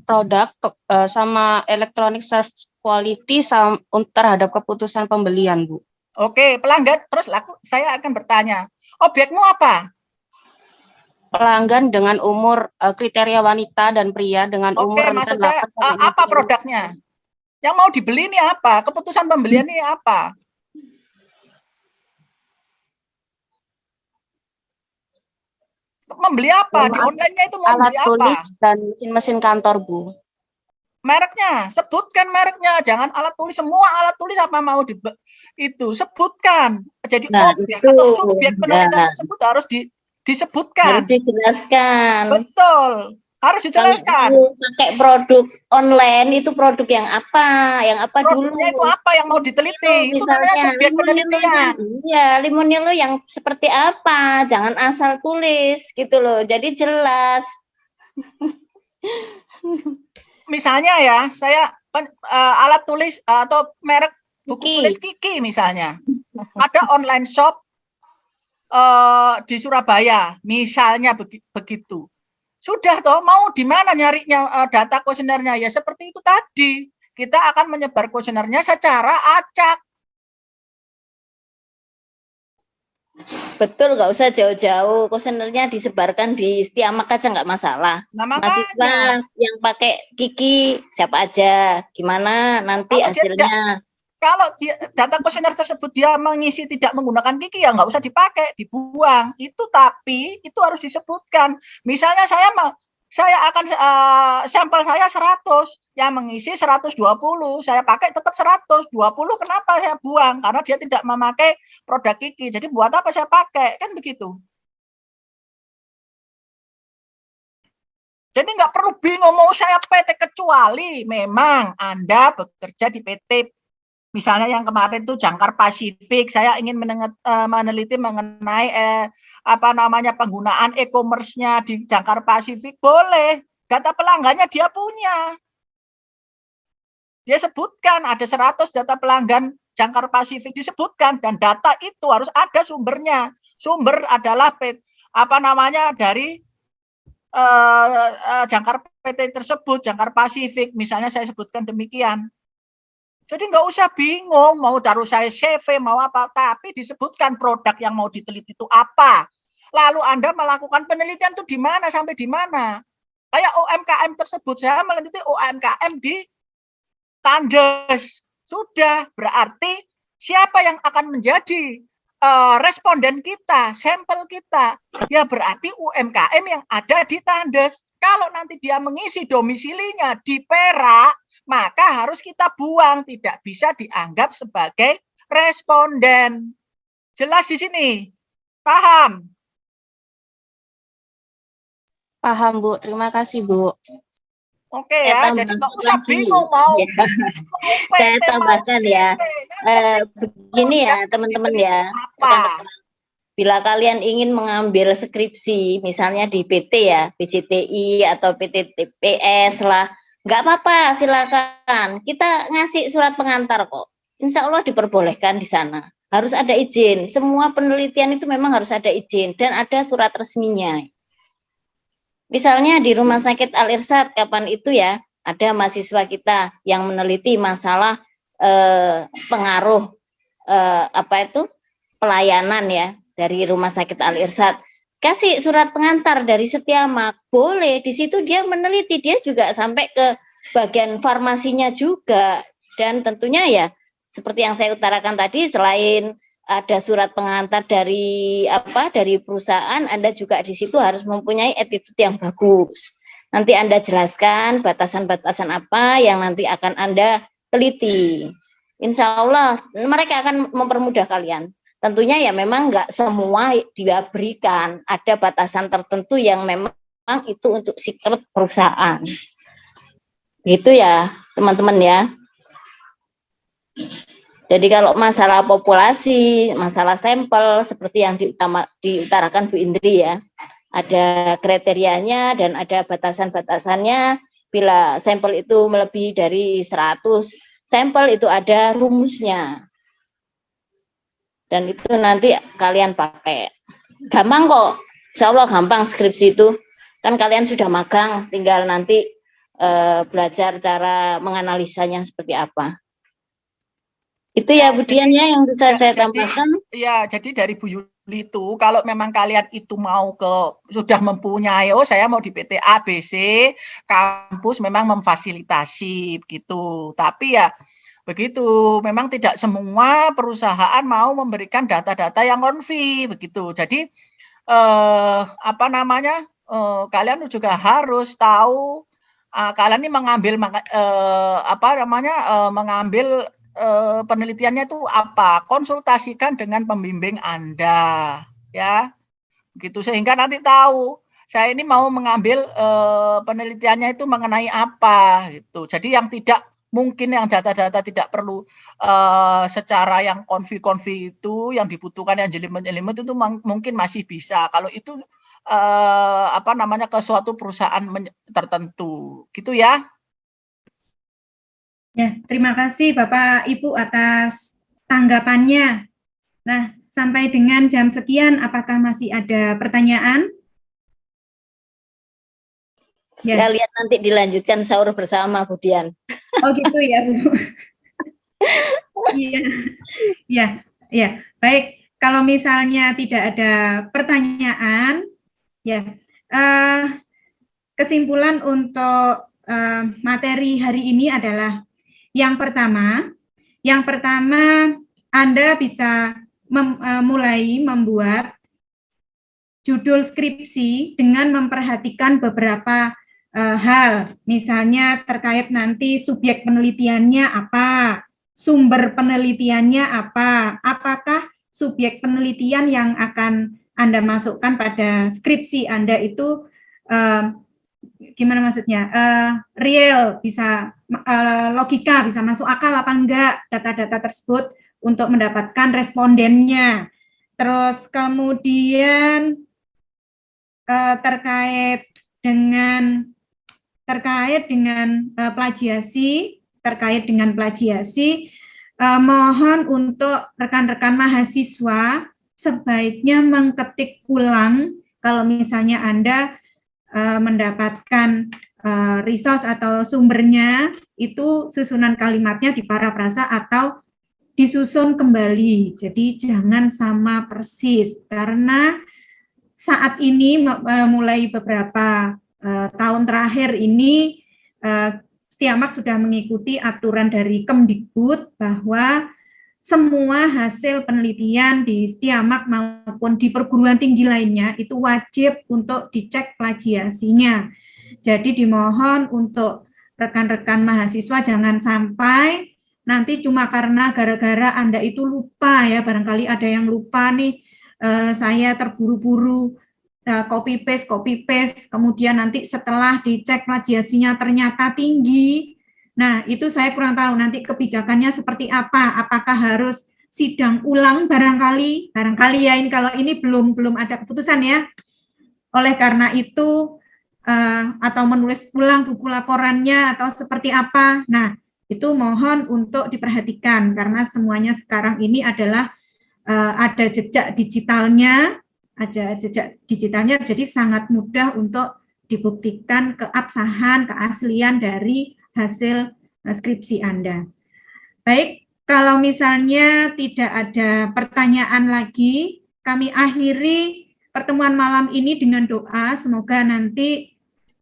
S13: produk sama electronic service quality terhadap keputusan pembelian, Bu.
S2: Oke, pelanggan. Terus saya akan bertanya, objekmu apa?
S13: Pelanggan dengan umur kriteria wanita dan pria dengan umur
S2: maksud
S13: rentan
S2: saya apa produknya? Yang mau dibeli ini apa? Keputusan pembelian ini apa? Membeli apa? Di online-nya itu mau beli apa?
S13: Alat tulis dan mesin-mesin kantor, Bu.
S2: Mereknya, sebutkan mereknya, jangan alat tulis, semua alat tulis apa mau itu sebutkan. Jadi
S12: Nah,
S2: objek
S12: itu.
S2: atau subjek penelitian
S12: Nah,
S2: tersebut harus
S12: harus
S2: disebutkan.
S12: dijelaskan.
S2: Betul, harus
S12: Kalau
S2: dijelaskan.
S12: mau pakai produk online itu produk yang apa dulu?
S2: Produknya itu apa yang mau diteliti? Itu namanya
S12: Misalnya
S2: subjek penelitian.
S12: iya, limonilo yang seperti apa? Jangan asal tulis gitu loh. Jadi jelas.
S2: Misalnya ya, saya alat tulis atau merek buku tulis Kiki misalnya. Ada online shop di Surabaya, misalnya begitu. Sudah toh, mau di mana nyarinya data kuesionernya? Ya seperti itu tadi. Kita akan menyebar kuesionernya secara acak.
S12: Betul, nggak usah jauh-jauh. Kuesionernya disebarkan di Setiamak aja nggak masalah.
S2: Nah,
S12: mahasiswa yang pakai Kiki siapa aja, gimana nanti hasilnya.
S2: Kalau data kuesioner tersebut dia mengisi tidak menggunakan Kiki, ya nggak usah dipakai, dibuang. Itu tapi itu harus disebutkan. Misalnya saya akan sampel saya 100, yang mengisi 120, saya pakai tetap 120, kenapa saya buang? Karena dia tidak memakai produk Kiki. Jadi buat apa saya pakai? Kan begitu. Jadi nggak perlu bingung mau saya PT, kecuali memang Anda bekerja di PT. Misalnya yang kemarin itu Jangkar Pasifik, saya ingin meneliti mengenai penggunaan e-commerce-nya di Jangkar Pasifik, boleh. Data pelanggannya dia punya. Dia sebutkan ada 100 data pelanggan Jangkar Pasifik disebutkan, dan data itu harus ada sumbernya. Sumber adalah dari Jangkar PT tersebut, Jangkar Pasifik, misalnya saya sebutkan demikian. Jadi nggak usah bingung mau taruh saya CV mau apa, tapi disebutkan produk yang mau diteliti itu apa. Lalu Anda melakukan penelitian itu di mana sampai di mana. Kayak UMKM tersebut, saya meneliti UMKM di Tandes. Sudah, berarti siapa yang akan menjadi responden kita, sampel kita? Ya berarti UMKM yang ada di Tandes. Kalau nanti dia mengisi domisilinya di Perak, maka harus kita buang, tidak bisa dianggap sebagai responden. Jelas di sini? Paham?
S13: Paham, Bu. Terima kasih, Bu.
S2: Oke ya, jadi nggak usah bingung mau.
S12: Ya. Saya tambahkan ya. Begini ya, teman-teman ya. Bila kalian ingin mengambil skripsi, misalnya di PT ya, PJTI atau PT TPS lah, nggak apa-apa, silakan. Kita ngasih surat pengantar kok. Insya Allah diperbolehkan di sana. Harus ada izin. Semua penelitian itu memang harus ada izin dan ada surat resminya. Misalnya di Rumah Sakit Al-Irsyad kapan itu ya, ada mahasiswa kita yang meneliti masalah pengaruh pelayanan ya dari Rumah Sakit Al-Irsyad. Kasih surat pengantar dari Setiamak, boleh. Di situ dia meneliti, dia juga sampai ke bagian farmasinya juga. Dan tentunya ya seperti yang saya utarakan tadi, selain ada surat pengantar dari perusahaan, Anda juga di situ harus mempunyai attitude yang bagus. Nanti Anda jelaskan batasan-batasan apa yang nanti akan Anda teliti. Insya Allah mereka akan mempermudah kalian. Tentunya ya memang nggak semua dia berikan, ada batasan tertentu yang memang itu untuk secret perusahaan. Gitu ya teman-teman ya. Jadi kalau masalah populasi, masalah sampel seperti yang diutarakan Bu Indri ya, ada kriterianya dan ada batasan-batasannya. Bila sampel itu melebihi dari 100 sampel itu ada rumusnya. Dan itu nanti kalian pakai. Gampang kok, insya Allah gampang skripsi itu. Kan kalian sudah magang, tinggal nanti belajar cara menganalisanya seperti apa. Itu ya Bu Dian ya yang bisa saya tambahkan.
S2: Ya, jadi dari Bu Yuli itu kalau memang kalian itu mau sudah mempunyai, saya mau di PT ABC, kampus memang memfasilitasi begitu. Tapi ya begitu, memang tidak semua perusahaan mau memberikan data-data yang konfi begitu. Jadi kalian juga harus tahu kalian ini mengambil penelitiannya itu apa? Konsultasikan dengan pembimbing Anda, ya. Gitu sehingga nanti tahu saya ini mau mengambil penelitiannya itu mengenai apa gitu. Jadi yang tidak mungkin yang data-data tidak perlu secara yang konfi itu yang dibutuhkan yang jelimet-jelimet itu mungkin masih bisa. Kalau itu ke suatu perusahaan tertentu, gitu ya.
S5: Ya, terima kasih Bapak Ibu atas tanggapannya. Nah, sampai dengan jam sekian, apakah masih ada pertanyaan?
S12: Sekalian nanti dilanjutkan sahur bersama, Bu Dian.
S5: Oh gitu ya, Bu. Iya, ya. Baik, kalau misalnya tidak ada pertanyaan, ya, kesimpulan untuk materi hari ini adalah yang pertama Anda bisa mulai membuat judul skripsi dengan memperhatikan beberapa hal, misalnya terkait nanti subjek penelitiannya apa, sumber penelitiannya apa, apakah subjek penelitian yang akan Anda masukkan pada skripsi Anda itu gimana maksudnya, real, bisa logika, bisa masuk akal apa enggak data-data tersebut untuk mendapatkan respondennya. Terus kemudian terkait dengan plagiasi, mohon untuk rekan-rekan mahasiswa sebaiknya mengketik ulang kalau misalnya Anda mendapatkan resource atau sumbernya, itu susunan kalimatnya diparafrasa atau disusun kembali. Jadi jangan sama persis, karena saat ini mulai beberapa tahun terakhir ini Setiamak sudah mengikuti aturan dari Kemdikbud bahwa semua hasil penelitian di Setiamak maupun di perguruan tinggi lainnya itu wajib untuk dicek plagiasinya. Jadi dimohon untuk rekan-rekan mahasiswa jangan sampai nanti cuma karena gara-gara Anda itu lupa ya, barangkali ada yang lupa nih, saya terburu-buru copy paste, kemudian nanti setelah dicek plagiasinya ternyata tinggi. Nah, itu saya kurang tahu nanti kebijakannya seperti apa. Apakah harus sidang ulang barangkali ya, ini kalau ini belum ada keputusan ya. Oleh karena itu atau menulis ulang buku laporannya atau seperti apa. Nah, itu mohon untuk diperhatikan karena semuanya sekarang ini adalah ada jejak digitalnya, jadi sangat mudah untuk dibuktikan keabsahan, keaslian dari hasil skripsi Anda. Baik, kalau misalnya tidak ada pertanyaan lagi, kami akhiri pertemuan malam ini dengan doa, semoga nanti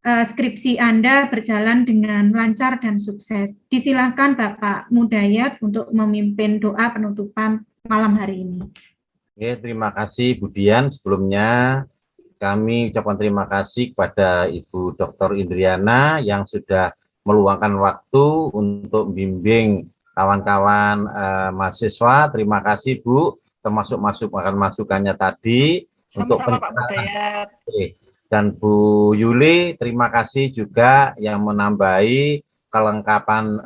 S5: skripsi Anda berjalan dengan lancar dan sukses. Disilahkan Bapak Mudayat untuk memimpin doa penutupan malam hari ini.
S1: Oke, terima kasih Bu Dian. Sebelumnya kami ucapkan terima kasih kepada Ibu Dr. Indriana yang sudah meluangkan waktu untuk bimbing kawan-kawan mahasiswa. Terima kasih Bu, termasuk masukannya tadi. Untuk
S2: Pak Budayat.
S1: Dan Bu Yuli, terima kasih juga yang menambahi kelengkapan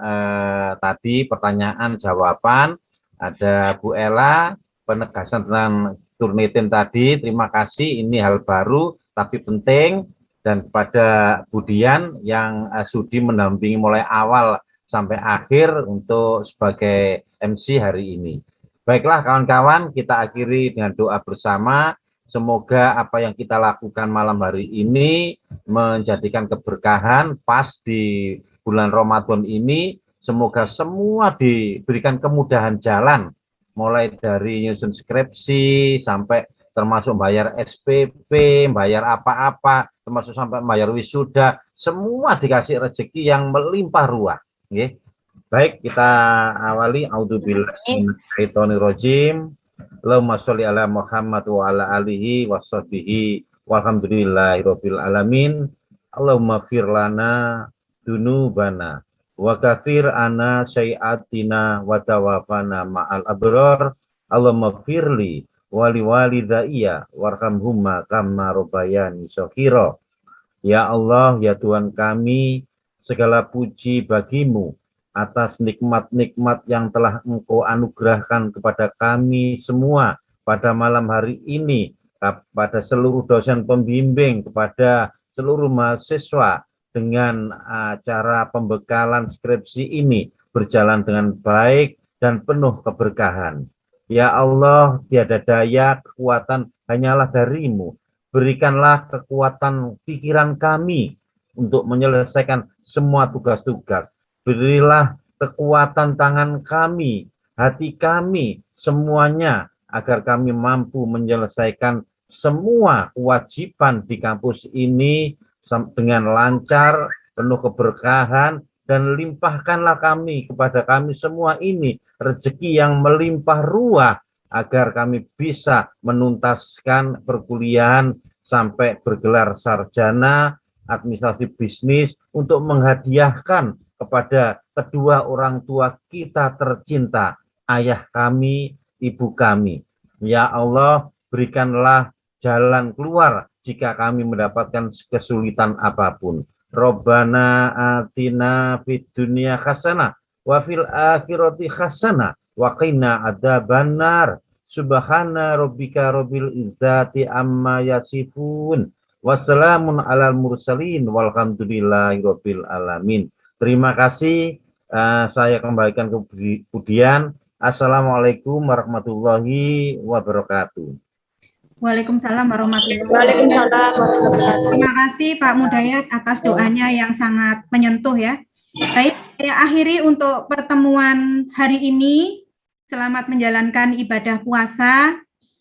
S1: tadi pertanyaan jawaban. Ada Bu Ella, penegasan tentang Turnitin tadi, terima kasih, ini hal baru tapi penting, dan kepada Bu Dian yang sudi mendampingi mulai awal sampai akhir untuk sebagai MC hari ini. Baiklah kawan-kawan, kita akhiri dengan doa bersama, semoga apa yang kita lakukan malam hari ini menjadikan keberkahan pas di bulan Ramadan ini, semoga semua diberikan kemudahan jalan, mulai dari nyusun skripsi sampai termasuk bayar SPP, bayar apa-apa, termasuk sampai bayar wisuda, semua dikasih rezeki yang melimpah ruah. Okay. Baik, kita awali. A'udzubillahi minasyaitonirrajim. Allahumma sholli ala Muhammad wa ala alihi wa sahbihi walhamdulillahirabbil alamin. Allahumma fir lana dunubana wa katsir ana syai'atina wa tawaffana ma'al abrar. Allahumma firli wali walidayya warhamhumma kama rabbayani shaghira. Ya Allah, ya Tuhan kami, segala puji bagimu atas nikmat-nikmat yang telah Engkau anugerahkan kepada kami semua pada malam hari ini, kepada seluruh dosen pembimbing, kepada seluruh mahasiswa, dengan acara pembekalan skripsi ini berjalan dengan baik dan penuh keberkahan. Ya Allah, tiada daya, kekuatan hanyalah darimu. Berikanlah kekuatan pikiran kami untuk menyelesaikan semua tugas-tugas. Berilah kekuatan tangan kami, hati kami, semuanya, agar kami mampu menyelesaikan semua kewajiban di kampus ini dengan lancar, penuh keberkahan, dan limpahkanlah kami kepada kami semua ini rezeki yang melimpah ruah, agar kami bisa menuntaskan perkuliahan sampai bergelar sarjana administrasi bisnis untuk menghadiahkan kepada kedua orang tua kita tercinta, ayah kami, ibu kami. Ya Allah, berikanlah jalan keluar jika kami mendapatkan kesulitan apapun. Rabbana atina fid dunya hasanah wa fil akhirati hasanah wa qina adzabannar. Subhana rabbika rabbil izzati amma yasifun. Wassalamun alal mursalin walhamdulillahi rabbil alamin. Terima kasih. Saya kembalikan ke Budian. Assalamualaikum warahmatullahi wabarakatuh.
S5: Waalaikumsalam warahmatullahi wabarakatuh. Terima kasih Pak Mudayat atas doanya yang sangat menyentuh ya. Baik, saya akhiri untuk pertemuan hari ini. Selamat menjalankan ibadah puasa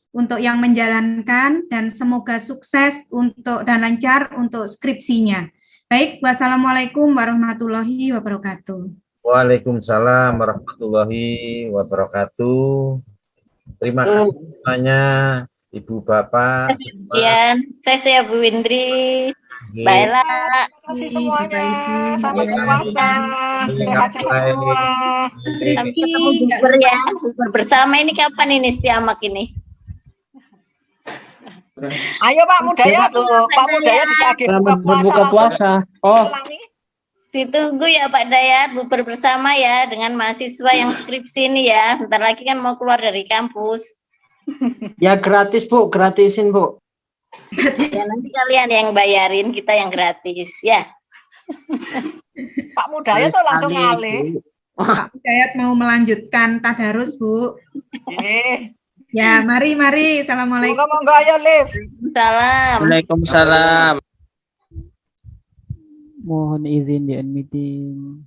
S5: untuk yang menjalankan, dan semoga sukses untuk dan lancar untuk skripsinya. Baik, wassalamualaikum warahmatullahi wabarakatuh.
S1: Waalaikumsalam warahmatullahi wabarakatuh. Terima kasih semuanya, Ibu Bapak.
S12: Sekian, saya Bu Windri, Mbak Ella.
S2: Terima kasih semuanya. Sampai berpuasa. Sehat-sehat semua.
S12: Sampai ketemu bubur ya. Bubur bersama ini kapan ini Setiamak ini?
S2: Ayo Pak Mudayat tuh, Pak Mudayat ditagih buka puasa.
S9: Oh,
S12: Ditunggu ya Pak Dayat, bubur bersama ya dengan mahasiswa yang skripsi ini ya. Bentar lagi kan mau keluar dari kampus.
S9: ya gratis Bu, gratisin Bu.
S12: Ya nanti kalian yang bayarin, kita yang gratis ya.
S2: Pak Mudayat tuh langsung ngalih.
S5: Pak Mudayat mau melanjutkan tadarus Bu. Ya, mari. Assalamualaikum.
S2: Monggo ayo Liv.
S12: Salam.
S9: Waalaikumsalam.
S4: Mohon izin di meeting.